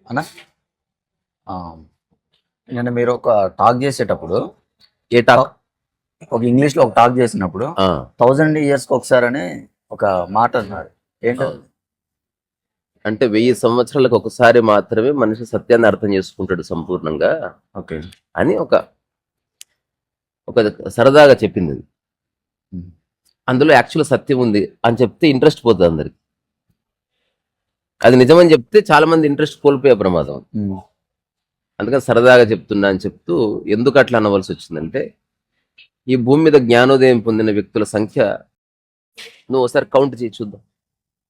అన్న నేను మీరు ఒక టాక్ చేసేటప్పుడు ఏ టాక్? ఒక ఇంగ్లీష్ లో ఒక టాక్ చేసినప్పుడు 1000 years ఒకసారి అని ఒక మాట అన్నారు. ఏంటో అంటే 1000 సంవత్సరాలకు ఒకసారి మాత్రమే మనిషి సత్యాన్ని అర్థం చేసుకుంటాడు సంపూర్ణంగా ఓకే అని ఒక ఒక సరదాగా చెప్పింది అది. అందులో యాక్చువల్ సత్యం ఉంది అని చెప్తే ఇంట్రెస్ట్ పోతుంది అందరికి. అది నిజమని చెప్తే చాలా మంది ఇంట్రెస్ట్ కోల్పోయే ప్రమాదం. అందుకని సరదాగా చెప్తున్నా అని చెప్తూ ఎందుకు అట్లా అనవలసి వచ్చిందంటే, ఈ భూమి మీద జ్ఞానోదయం పొందిన వ్యక్తుల సంఖ్య నువ్వు ఒకసారి కౌంట్ చేసి చూద్దాం.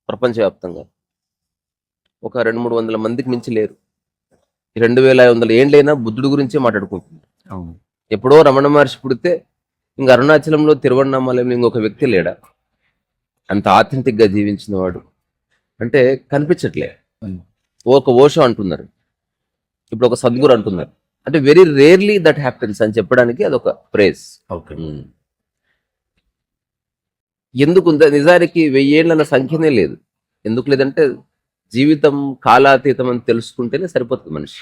ప్రపంచవ్యాప్తంగా ఒక 200-300 మందికి మించి లేరు. 2500 ఏండ్లైనా బుద్ధుడి గురించే మాట్లాడుకుంటున్నారు. ఎప్పుడో రమణ మహర్షి పుడితే ఇంక అరుణాచలంలో తిరువణామలయంలో ఇంకొక వ్యక్తి లేడా అంత ఆథెంటిక్ గా జీవించిన వాడు? అంటే కనిపించట్లే. ఒక ఓషో అంటున్నారు, ఇప్పుడు ఒక సద్గురు అంటున్నారు. అంటే వెరీ రేర్లీ దట్ హ్యాపెన్స్ అని చెప్పడానికి అదొక ప్రేజ్. ఎందుకు నిజానికి 1000 ఏళ్ళన్న సంఖ్యనే లేదు. ఎందుకు లేదంటే జీవితం కాలాతీతం అని తెలుసుకుంటేనే సరిపోతుంది మనిషి.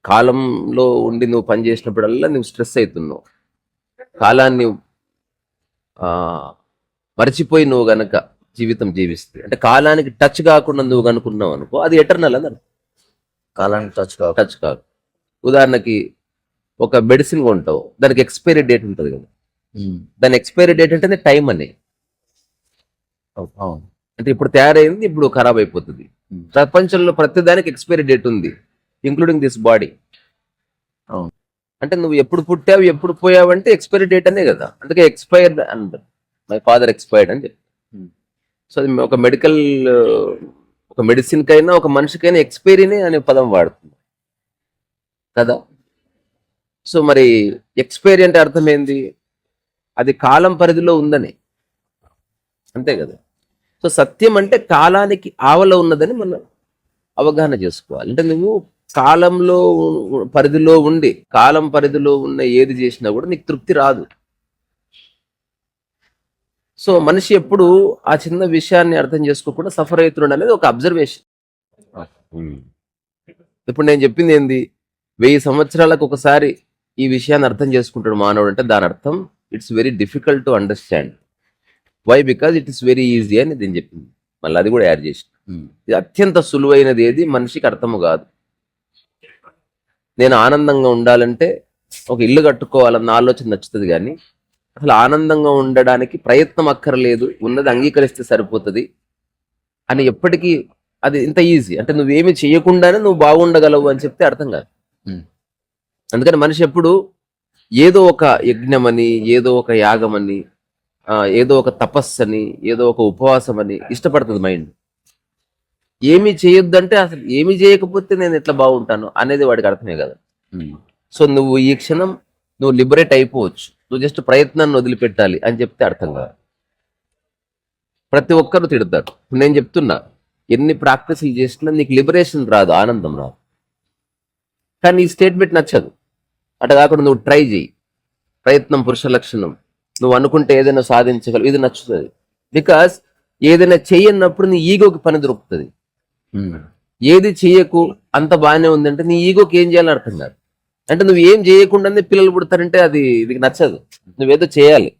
కాలంలో ఉండి నువ్వు పని చేసినప్పుడల్లా నువ్వు స్ట్రెస్ అవుతున్నావు. కాలాన్ని మర్చిపోయి నువ్వు గనక జీవితం జీవిస్తే, అంటే కాలానికి టచ్ కాకుండా నువ్వు కనుక్కున్నావు అనుకో, అది ఎటర్నల్ అని. కాలానికి టచ్ కాదు. ఉదాహరణకి ఒక మెడిసిన్ కొంటావు, దానికి ఎక్స్పైరీ డేట్ ఉంటుంది కదా. దాని ఎక్స్పైరీ డేట్ అంటే టైం అని. అంటే ఇప్పుడు తయారైంది, ఇప్పుడు ఖరాబ్ అయిపోతుంది. ప్రపంచంలో ప్రతి దానికి ఎక్స్పైరీ డేట్ ఉంది, ఇంక్లూడింగ్ దిస్ బాడీ. అంటే నువ్వు ఎప్పుడు పుట్టావు ఎప్పుడు పోయావు అంటే ఎక్స్పైరీ డేట్ అనే కదా. అందుకే ఎక్స్పైర్డ్ అంటారు. మై ఫాదర్ ఎక్స్పైర్డ్ అని చెప్పి. సో అది ఒక ఒక మెడిసిన్ కైనా ఒక మనిషికైనా ఎక్స్పైరీనే అనే పదం వాడుతుంది కదా. సో మరి ఎక్స్పైరీ అంటే అర్థం ఏంది? అది కాలం పరిధిలో ఉందని, అంతే కదా. సో సత్యం అంటే కాలానికి ఆవల ఉన్నదని మనం అవగాహన చేసుకోవాలి. అంటే నువ్వు కాలంలో పరిధిలో ఉండి కాలం పరిధిలో ఉన్న ఏది చేసినా కూడా నీకు తృప్తి రాదు. సో మనిషి ఎప్పుడు ఆ చిన్న విషయాన్ని అర్థం చేసుకోకుండా సఫర్ అవుతున్నాడు అనేది ఒక అబ్జర్వేషన్. ఇప్పుడు నేను చెప్పింది ఏంది? 1000 సంవత్సరాలకు ఒకసారి ఈ విషయాన్ని అర్థం చేసుకుంటాడు మానవుడు అంటే దాని అర్థం it's very difficult to understand. Why? Because it is very easy అని నేను చెప్పింది. మళ్ళీ అది కూడా యాడ్ చేసి, ఇది అత్యంత సులువైనది ఏది మనిషికి అర్థము కాదు. నేను ఆనందంగా ఉండాలంటే ఒక ఇల్లు కట్టుకోవాలన్న ఆలోచన నచ్చుతుంది, కానీ అసలు ఆనందంగా ఉండడానికి ప్రయత్నం అక్కర్లేదు, ఉన్నది అంగీకరిస్తే సరిపోతుంది అని ఎప్పటికీ అది ఇంత ఈజీ. అంటే నువ్వేమి చేయకుండానే నువ్వు బాగుండగలవు అని చెప్తే అర్థం కాదు. అందుకని మనిషి ఎప్పుడు ఏదో ఒక యజ్ఞమని, ఏదో ఒక యాగమని, ఏదో ఒక తపస్సని, ఏదో ఒక ఉపవాసం అని ఇష్టపడుతుంది మైండ్. ఏమి చేయొద్దంటే అసలు ఏమి చేయకపోతే నేను ఎట్లా బాగుంటాను అనేది వాడికి అర్థమే కదా. సో నువ్వు ఈ క్షణం నువ్వు లిబరేట్ అయిపోవచ్చు, నువ్వు జస్ట్ ప్రయత్నాన్ని వదిలిపెట్టాలి అని చెప్తే అర్థం కాదు. ప్రతి ఒక్కరు తిడతారు. నేను చెప్తున్నా, ఎన్ని ప్రాక్టీసులు చేసినా నీకు లిబరేషన్ రాదు, ఆనందం రాదు. కానీ ఈ స్టేట్మెంట్ నచ్చదు. అటు కాకుండా నువ్వు ట్రై చేయి, ప్రయత్నం పురుష లక్షణం, నువ్వు అనుకుంటే ఏదైనా సాధించగలవు, ఇది నచ్చుతుంది. బికాస్ ఏదైనా చెయ్యన్నప్పుడు నీ ఈగోకి పని దొరుకుతుంది. ఏది చెయ్యకు అంత బాగానే ఉందంటే నీ ఈగోకి ఏం చేయాలని అర్థం కాదు. అంటే నువ్వు ఏం చేయకుండానే పిల్లలు పుడతారంటే అది ఇది నచ్చదు. నువ్వేదో చేయాలి,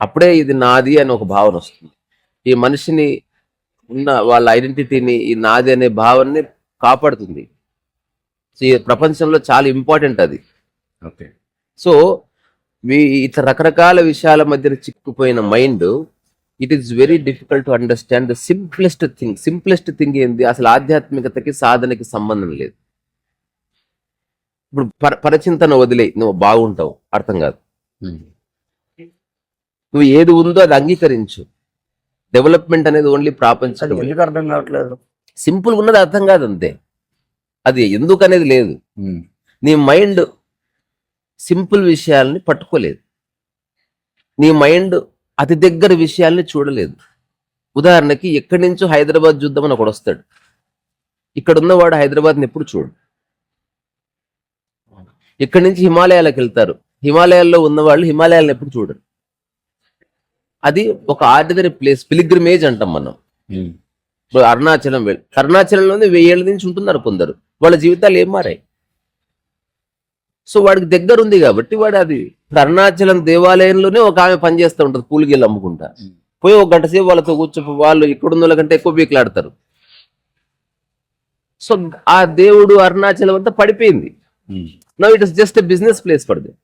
అప్పుడే ఇది నాది అని ఒక భావన వస్తుంది. ఈ మనిషిని ఉన్న వాళ్ళ ఐడెంటిటీని, ఈ నాది అనే భావనని కాపాడుతుంది. ఈ ప్రపంచంలో చాలా ఇంపార్టెంట్ అది. ఓకే. సో ఇట్లా రకరకాల విషయాల మధ్య చిక్కుపోయిన mind, it is very difficult to understand the simplest thing. Simplest thing ఏంది? అసలు ఆధ్యాత్మికతకి సాధనకి సంబంధం లేదు. ఇప్పుడు పరచింతన వదిలే నువ్వు బాగుంటావు, అర్థం కాదు. నువ్వు ఏది ఉందో అది అంగీకరించు. డెవలప్మెంట్ అనేది ఓన్లీ ప్రాపంచికం. ఎందుకు అర్థం కావట్లేదు? సింపుల్గా ఉన్నది అర్థం కాదు, అంతే. అది ఎందుకు అనేది లేదు. నీ మైండ్ సింపుల్ విషయాల్ని పట్టుకోలేదు, నీ మైండ్ అతి దగ్గర విషయాల్ని చూడలేదు. ఉదాహరణకి ఎక్కడి నుంచో హైదరాబాద్ చూద్దామని ఒకడు వస్తాడు, ఇక్కడ ఉన్నవాడు హైదరాబాద్ని ఎప్పుడు చూడు. ఇక్కడి నుంచి హిమాలయాలకు వెళ్తారు, హిమాలయాల్లో ఉన్నవాళ్ళు హిమాలయాలను ఎప్పుడు చూడరు. అది ఒక ఆర్డినరీ ప్లేస్, పిలిగ్రిమేజ్ అంటాం మనం. ఇప్పుడు అరుణాచలంలోనే 1000 ఏళ్ళ నుంచి ఉంటున్నారు కొందరు, వాళ్ళ జీవితాలు ఏం మారాయి? సో వాడికి దగ్గర ఉంది కాబట్టి వాడు అది. ఇప్పుడు అరుణాచలం దేవాలయంలోనే ఒక ఆమె పనిచేస్తూ ఉంటుంది పూలిగిళ్ళు అమ్ముకుంటా, పోయి 1 గంట సేపు వాళ్ళతో కూర్చో, వాళ్ళు ఇక్కడున్న వాళ్ళ కంటే ఎక్కువ బీకులాడతారు. సో ఆ దేవుడు అరుణాచలం అంతా పడిపోయింది. Now it is just a business place for them.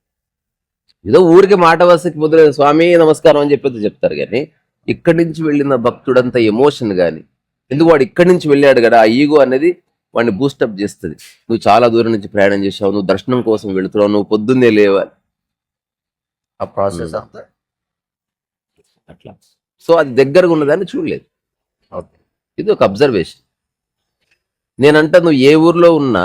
ఏదో ఊరికి మాట వరుసకి పొద్దున స్వామి నమస్కారం అని చెప్పేది చెప్తారు, కానీ ఇక్కడి నుంచి వెళ్ళిన భక్తుడంత ఎమోషన్ కానీ, ఎందుకు వాడు ఇక్కడి నుంచి వెళ్ళాడు కదా, ఆ ఈగో అనేది వాడిని బూస్టప్ చేస్తుంది. నువ్వు చాలా దూరం నుంచి ప్రయాణం చేసావు, నువ్వు దర్శనం కోసం వెళుతున్నావు, నువ్వు పొద్దున్నే లేవాలి, ఆ ప్రాసెస్ అంతా అట్లా. సో అది దగ్గరగా ఉన్నదాన్ని చూడలేదు. ఓకే. ఇది ఒక అబ్జర్వేషన్. నేనంట నువ్వు ఏ ఊర్లో ఉన్నా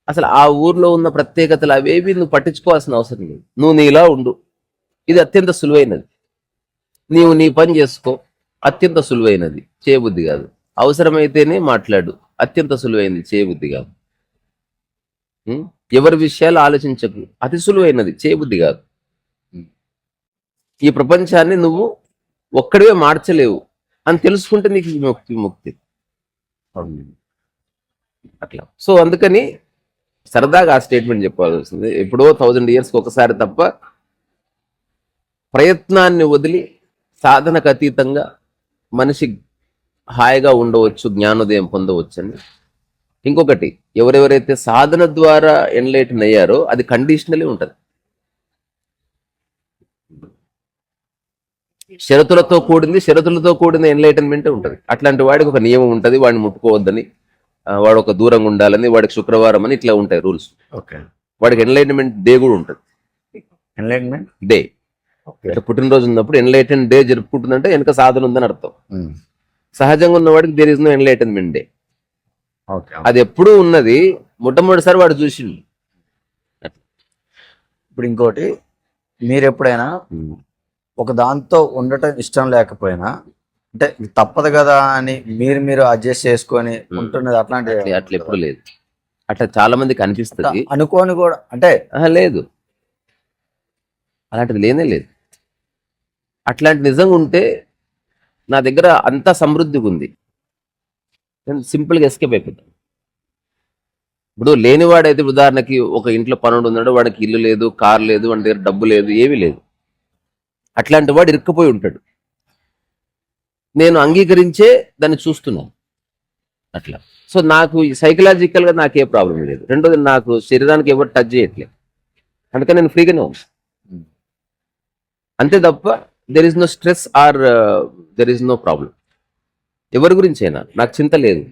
అసలు ఆ ఊర్లో ఉన్న ప్రత్యేకతలు అవేవి నువ్వు పట్టించుకోవాల్సిన అవసరం లేదు. నువ్వు నీలా ఉండు, ఇది అత్యంత సులువైనది. నీవు నీ పని చేసుకో, అత్యంత సులువైనది, చేయబుద్ధి కాదు. అవసరమైతేనే మాట్లాడు, అత్యంత సులువైనది, చేయబుద్ధి కాదు. ఎవరి విషయాలు ఆలోచించకు, అతి సులువైనది, చేయబుద్ధి కాదు. ఈ ప్రపంచాన్ని నువ్వు ఒక్కడివే మార్చలేవు అని తెలుసుకుంటే నీకు విముక్తి. అట్లా. సో అందుకని సరదాగా ఆ స్టేట్మెంట్ చెప్పాల్సి వస్తుంది. ఎప్పుడో 1000 years ఒకసారి తప్ప ప్రయత్నాన్ని వదిలి సాధనకు అతీతంగా మనిషి హాయిగా ఉండవచ్చు, జ్ఞానోదయం పొందవచ్చు అని. ఇంకొకటి, ఎవరెవరైతే సాధన ద్వారా ఎన్లైటన్ అయ్యారో అది కండిషనలీ ఉంటుంది. షరతులతో కూడిన ఎన్లైటన్మెంట్ ఉంటుంది. అట్లాంటి వాడికి ఒక నియమం ఉంటుంది, వాడిని ముట్టుకోవద్దని, వాడు ఒక దూరంగా ఉండాలని, వాడికి శుక్రవారం అని ఇట్లా ఉంటాయి రూల్స్. ఓకే. వాడికి ఎన్లైటన్మెంట్ డే కూడా ఉంటుంది. ఎన్లైట్మెంట్ డే అంటే పుట్టినరోజు ఉన్నప్పుడు ఎన్లైటన్ డే జరుపుకుంటుందంటే వెనక సాధన ఉందని అర్థం. సహజంగా ఉన్నవాడికి there is no enlightenment day. అది ఎప్పుడూ ఉన్నది, మొట్టమొదటిసారి వాడు చూసిండు. ఇప్పుడు ఇంకోటి, మీరు ఎప్పుడైనా ఒక దాంతో ఉండటం ఇష్టం లేకపోయినా, అంటే ఇది తప్పదు కదా అని మీరు అడ్జస్ట్ చేసుకొని ఉంటున్నది అట్లాంటి అట్లా ఎప్పుడు లేదు. అట్లా చాలా మందికి అనిపిస్తుంది, అనుకోని కూడా, అంటే లేదు, అలాంటిది లేనే లేదు. అట్లాంటి నిజంగా ఉంటే నా దగ్గర అంతా సమృద్ధిగా ఉంది, నేను సింపుల్గా ఎస్కేప్ అయిపోతాను. ఇప్పుడు లేనివాడైతే ఉదాహరణకి ఒక ఇంట్లో పనుడు ఉన్నాడు, వాడికి ఇల్లు లేదు, కారు లేదు, వాడి దగ్గర డబ్బు లేదు, ఏమీ లేదు. అట్లాంటి వాడు ఇరుక్కుపోయి ఉంటాడు. నేను అంగీకరించే దాన్ని చూస్తున్నాను అట్లా. సో నాకు సైకలాజికల్గా నాకే ప్రాబ్లం లేదు. రెండోది, నాకు శరీరానికి ఎవరు టచ్ చేయట్లేదు, అందుకని నేను ఫ్రీగానే ఉన్నాను. అంతే తప్ప there is no stress or there is no problem. ఎవరి గురించి అయినా నాకు చింత లేదు.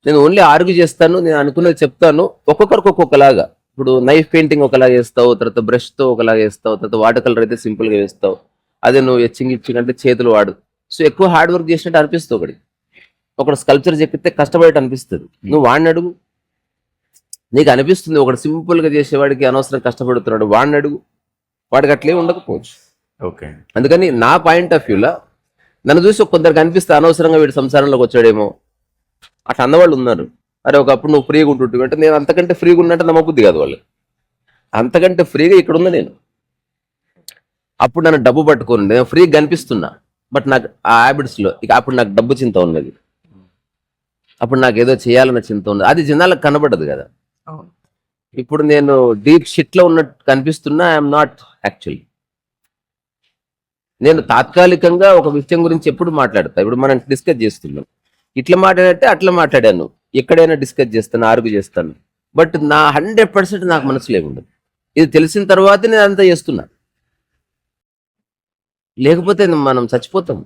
నేను ఓన్లీ ఆర్గ్యూ చేస్తాను, నేను అనుకున్నది చెప్తాను. ఒక్కొక్కరికి ఒక్కొక్కలాగా. ఇప్పుడు నైఫ్ పెయింటింగ్ ఒకలాగా వేస్తావు, తర్వాత బ్రష్తో ఒకలాగా వేస్తావు, తర్వాత వాటర్ కలర్ అయితే సింపుల్గా వేస్తావు. అదే నువ్వు ఇచ్చింగ్ అంటే చేతులు వాడు. సో ఎక్కువ హార్డ్ వర్క్ చేసినట్టు అనిపిస్తుంది. ఒకడు స్కల్ప్చర్ చెప్పితే కష్టపడేట్టు అనిపిస్తుంది. నువ్వు వాడిని అడుగు, నీకు అనిపిస్తుంది ఒకడు సింపుల్గా చేసేవాడికి అనవసరం కష్టపడుతున్నాడు, వాడిని అడుగు, వాడికి అట్లే ఉండకపోవచ్చు. ఓకే. అందుకని నా పాయింట్ ఆఫ్ వ్యూలో నన్ను చూసి కొందరికి అనిపిస్తే అనవసరంగా వీడి సంసారంలోకి వచ్చాడేమో అట్లా అన్నవాళ్ళు ఉన్నారు. అరే ఒకప్పుడు నువ్వు ఫ్రీగా ఉంటుంటే అంటే నేను అంతకంటే ఫ్రీగా ఉన్నట్టు నమ్మబుద్ధి కాదు వాళ్ళు. అంతకంటే ఫ్రీగా ఇక్కడ ఉన్నా నేను. అప్పుడు నన్ను డబ్బు పట్టుకోండి, నేను ఫ్రీగా కనిపిస్తున్నా, బట్ నాకు ఆ హ్యాబిట్స్లో ఇక అప్పుడు నాకు డబ్బు చింత ఉన్నది, అప్పుడు నాకు ఏదో చేయాలన్న చింత ఉన్నది. అది జనాలకు కనబడదు కదా. ఇప్పుడు నేను డీప్ షిట్లో ఉన్నట్టు కనిపిస్తున్నా, ఐఎమ్ నాట్ యాక్చువల్లీ. నేను తాత్కాలికంగా ఒక విషయం గురించి ఎప్పుడు మాట్లాడతా. ఇప్పుడు మనం డిస్కస్ చేస్తున్నాం, ఇట్లా మాట్లాడితే అట్లా మాట్లాడాను, ఎక్కడైనా డిస్కస్ చేస్తాను, ఆర్గ్యూ చేస్తాను, బట్ నా 100% నాకు మనసులో ఏముండదు. ఇది తెలిసిన తర్వాత నేను అంతా చేస్తున్నా, లేకపోతే మనం చచ్చిపోతాం.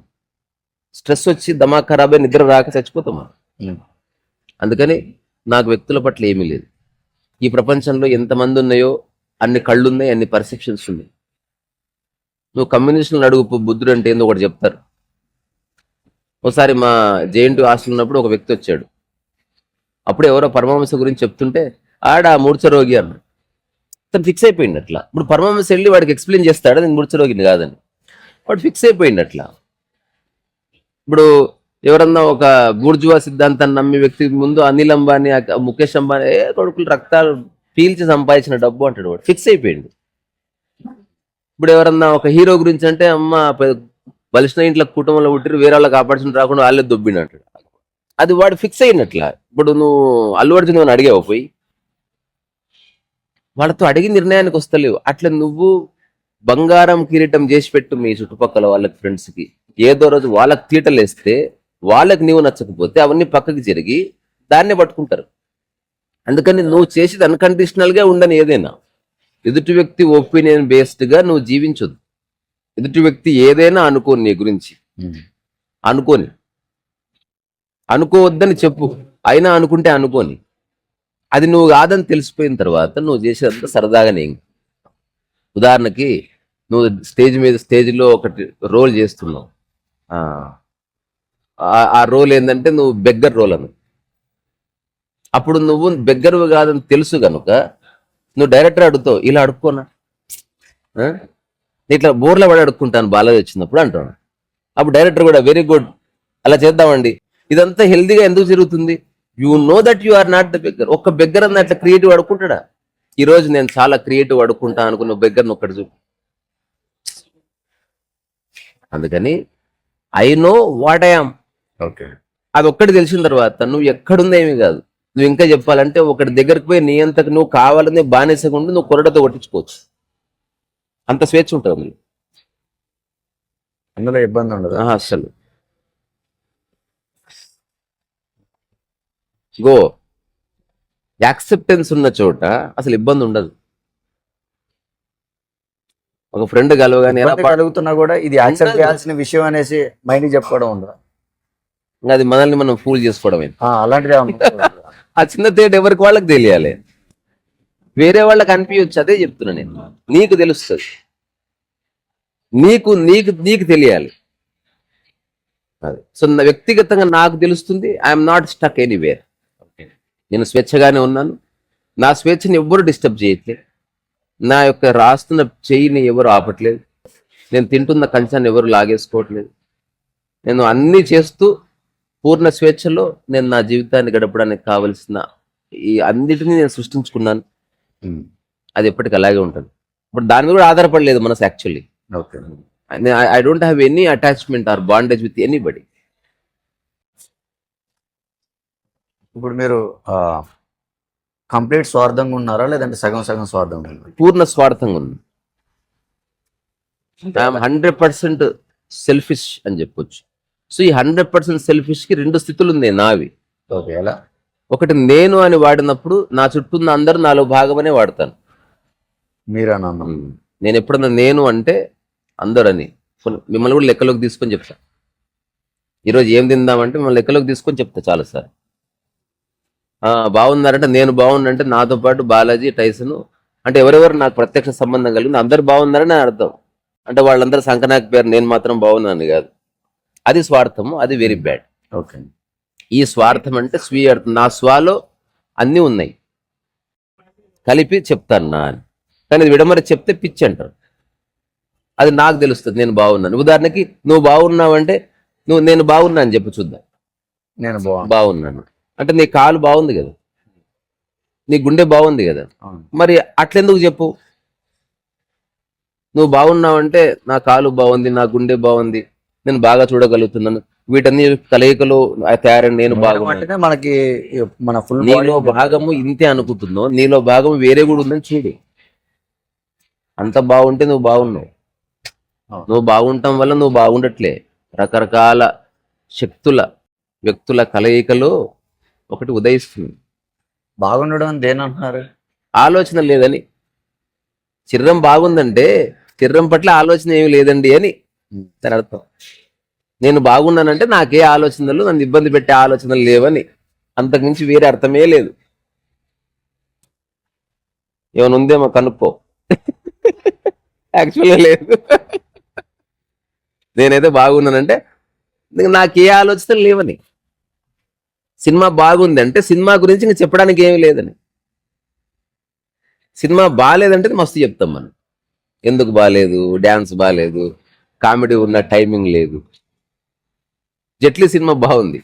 స్ట్రెస్ వచ్చి దమాక్ ఖరాబ్ అయి నిద్ర రాక చచ్చిపోతాం. అందుకని నాకు వ్యక్తుల పట్ల ఏమీ లేదు. ఈ ప్రపంచంలో ఎంతమంది ఉన్నాయో అన్ని కళ్ళు ఉన్నాయి, అన్ని పర్సెప్షన్స్ ఉన్నాయి. నువ్వు కమ్యూనిస్టులను అడుగు, బుద్ధుడు అంటే ఏందో ఒకటి చెప్తారు. ఒకసారి మా జేఎన్టీ హాస్టల్ ఉన్నప్పుడు ఒక వ్యక్తి వచ్చాడు. అప్పుడు ఎవరో పరమహంస గురించి చెప్తుంటే ఆడ మూర్ఛరోగి అన్నాడు. తను ఫిక్స్ అయిపోయింది అట్లా. ఇప్పుడు పరమహంస వెళ్ళి వాడికి ఎక్స్ప్లెయిన్ చేస్తాడు నేను మూర్ఛరోగిని కాదని, వాడు ఫిక్స్ అయిపోయింది అట్లా. ఇప్పుడు ఎవరన్నా ఒక బూర్జువా సిద్ధాంతాన్ని నమ్మి వ్యక్తి ముందు అనిల్ అంబానీ, ముఖేష్ అంబానీ కొడుకులు రక్తాలు పీల్చి సంపాదించిన డబ్బు అంటాడు, వాడు ఫిక్స్ అయిపోయింది. ఇప్పుడు ఎవరన్నా ఒక హీరో గురించి అంటే అమ్మ బలిసిన ఇంట్లో కుటుంబంలో పుట్టిరు, వేరే వాళ్ళకి ఆపర్చునిటీ రాకుండా వాళ్ళే దొబ్బిండు అంటాడు. అది వాడు ఫిక్స్ అయినట్లా. ఇప్పుడు నువ్వు అల్లు అర్జున్ అని అడిగావు పోయి, వాళ్ళతో అడిగి నిర్ణయానికి వస్తలేవు. అట్లా నువ్వు బంగారం కిరీటం చేసి పెట్టు మీ చుట్టుపక్కల వాళ్ళకి, ఫ్రెండ్స్కి. ఏదో రోజు వాళ్ళకి తీటలేస్తే, వాళ్ళకి నీవు నచ్చకపోతే అవన్నీ పక్కకి జరిగి దాన్నే పట్టుకుంటారు. అందుకని నువ్వు చేసేది అన్కండిషనల్ గా ఉండని. ఏదైనా ఎదుటి వ్యక్తి ఒపీనియన్ బేస్డ్ గా నువ్వు జీవించొద్దు. ఎదుటి వ్యక్తి ఏదైనా అనుకోని నీ గురించి, అనుకోవద్దని చెప్పు, అయినా అనుకుంటే అనుకోని. అది నువ్వు కాదని తెలిసిపోయిన తర్వాత నువ్వు చేసేదంతా సరదాగానే. ఉదాహరణకి నువ్వు స్టేజ్లో ఒకటి రోల్ చేస్తున్నావు. ఆ రోల్ ఏంటంటే నువ్వు బెగ్గర్ రోల్ అని. అప్పుడు నువ్వు బెగ్గర్ కాదని తెలుసు కనుక నువ్వు డైరెక్టర్ అడుగుతావు, ఇలా అడుక్కోనా, ఇట్లా బోర్ల పడి అడుక్కుంటాను బాలాజీ వచ్చినప్పుడు అంటాను. అప్పుడు డైరెక్టర్ కూడా వెరీ గుడ్, అలా చేద్దామండి. ఇదంతా హెల్దీగా ఎందుకు జరుగుతుంది? You know that you are not the beggar. ఒక్క బెగ్గర్ అన్న అట్లా క్రియేటివ్ అడుక్కుంటాడా? ఈ రోజు నేను చాలా క్రియేటివ్ అడుక్కుంటా అనుకున్న బెగ్గర్ని ఒక్కటి చూపు. అందుకని I know what I am. Okay, అది ఒక్కటి తెలిసిన తర్వాత నువ్వు ఎక్కడుందేమీ కాదు. నువ్వు ఇంకా చెప్పాలంటే ఒకటి దగ్గరికి పోయి నీ అంతకు నువ్వు కావాలని బానేసకుండా నువ్వు కొరడతో కొట్టించుకోవచ్చు. అంత స్వేచ్ఛ ఉంటుంది అందులో, ఇబ్బంది ఉండదు అసలు. గో యాక్సెప్టెన్స్ ఉన్న చోట అసలు ఇబ్బంది ఉండదు. ఒక ఫ్రెండ్ కలవగానే కలుగుతున్నా కూడా ఇది యాక్సెప్ట్ చేయాల్సిన విషయం అనేసి మైండ్ చెప్పుకోవడం ఉండదు. అది మనల్ని మనం ఫూల్ చేసుకోవడమే. అలాంటిది ఆ చిన్న తేట ఎవరికి వాళ్ళకి తెలియాలి, వేరే వాళ్ళకి అనిపించచ్చు. అదే చెప్తున్నా నేను. నీకు తెలుస్తుంది, నీకు నీకు నీకు తెలియాలి. అది సో వ్యక్తిగతంగా నాకు తెలుస్తుంది. I'm not stuck anywhere. నేను స్వేచ్ఛగానే ఉన్నాను. నా స్వేచ్ఛని ఎవ్వరు డిస్టర్బ్ చేయట్లేదు. నా యొక్క రాస్తున్న చెయ్యిని ఎవరు ఆపట్లేదు. నేను తింటున్న కంచాన్ని ఎవరు లాగేసుకోవట్లేదు. నేను అన్నీ చేస్తూ పూర్ణ స్వేచ్ఛలో నేను నా జీవితాన్ని గడపడానికి కావలసిన ఈ అన్నిటినీ నేను సృష్టించుకున్నాను. అది ఎప్పటికీ అలాగే ఉంటుంది. ఇప్పుడు దాని మీద కూడా ఆధారపడలేదు మనసు actually. Okay, I don't have any attachment or bondage with anybody. ఇప్పుడు మీరు కంప్లీట్ స్వార్థంగా ఉన్నారా, లేదంటే సగం సగం స్వార్థంగా ఉన్నారా? పూర్ణ స్వార్థంగా ఉంది. ఐఎమ్ 100% సెల్ఫిష్ అని చెప్పొచ్చు. సో ఈ 100% సెల్ఫిష్ కి రెండు స్థితులు ఉన్నాయి నావి. ఓకే, ఎలా? ఒకటి, నేను అని వాడినప్పుడు నా చుట్టూ ఉన్న అందరూ నాలో భాగమనే వాడతాను. మీరా? నేను ఎప్పుడన్నా నేను అంటే అందరని మిమ్మల్ని కూడా లెక్కలోకి తీసుకొని చెప్తా. ఈరోజు ఏం తిందామంటే మిమ్మల్ని లెక్కలోకి తీసుకొని చెప్తా చాలా సార్. బాగున్నారంటే నేను బాగుండంటే నాతో పాటు బాలాజీ, టైసన్ అంటే ఎవరెవరు నాకు ప్రత్యక్ష సంబంధం కలిగింది అందరు బాగున్నారని అర్థం. అంటే వాళ్ళందరూ సంకనాకి పేరు, నేను మాత్రం బాగున్నాను కాదు. అది స్వార్థము, అది వెరీ బ్యాడ్. ఓకే, ఈ స్వార్థం అంటే స్వీయ అర్థం. నా స్వాలో అన్నీ ఉన్నాయి కలిపి చెప్తాను నా అని. కానీ విడమరి చెప్తే పిచ్చి అంటారు. అది నాకు తెలుస్తుంది నేను బాగున్నాను. ఉదాహరణకి నువ్వు బాగున్నావంటే నేను బాగున్నా అని చెప్పు చూద్దాం. నేను బాగున్నాను అంటే నీ కాలు బాగుంది కదా, నీ గుండె బాగుంది కదా, మరి అట్లెందుకు చెప్పు? నువ్వు బాగున్నావంటే నా కాలు బాగుంది, నా గుండె బాగుంది, నేను బాగా చూడగలుగుతున్నాను, వీటన్ని కలయికలు తయారని నేను బాగున్నాను. మనకి మన ఫుల్ నీలో భాగము ఇంతే అనుకుంటున్నావు, నీలో భాగము వేరే కూడా ఉందని చూడు. అంత బాగుంటే నువ్వు బాగున్నావు. నువ్వు బాగుండటం వల్ల నువ్వు బాగుండట్లే. రకరకాల శక్తుల వ్యక్తుల కలయికలో ఒకటి ఉదయిస్తుంది. బాగుండడం అని దేనంటున్నారు? ఆలోచన లేదని. శరీరం బాగుందంటే శరీరం పట్ల ఆలోచన ఏమి లేదండి అని దాని అర్థం. నేను బాగున్నానంటే నాకే ఆలోచనలు, నన్ను ఇబ్బంది పెట్టే ఆలోచనలు లేవని. అంతకుమించి వేరే అర్థమే లేదు. ఏమైనా ఉందేమో కనుక్కో. యాక్చువల్గా లేదు. నేనైతే బాగున్నానంటే నాకే ఆలోచనలు లేవని. సినిమా బాగుంది అంటే సినిమా గురించి ఇంకా చెప్పడానికి ఏమీ లేదని. సినిమా బాగాలేదంటే మస్తు చెప్తాం మనం. ఎందుకు బాగాలేదు, డ్యాన్స్ బాగాలేదు, కామెడీ ఉన్న టైమింగ్ లేదు. జెట్లీ సినిమా బాగుంది.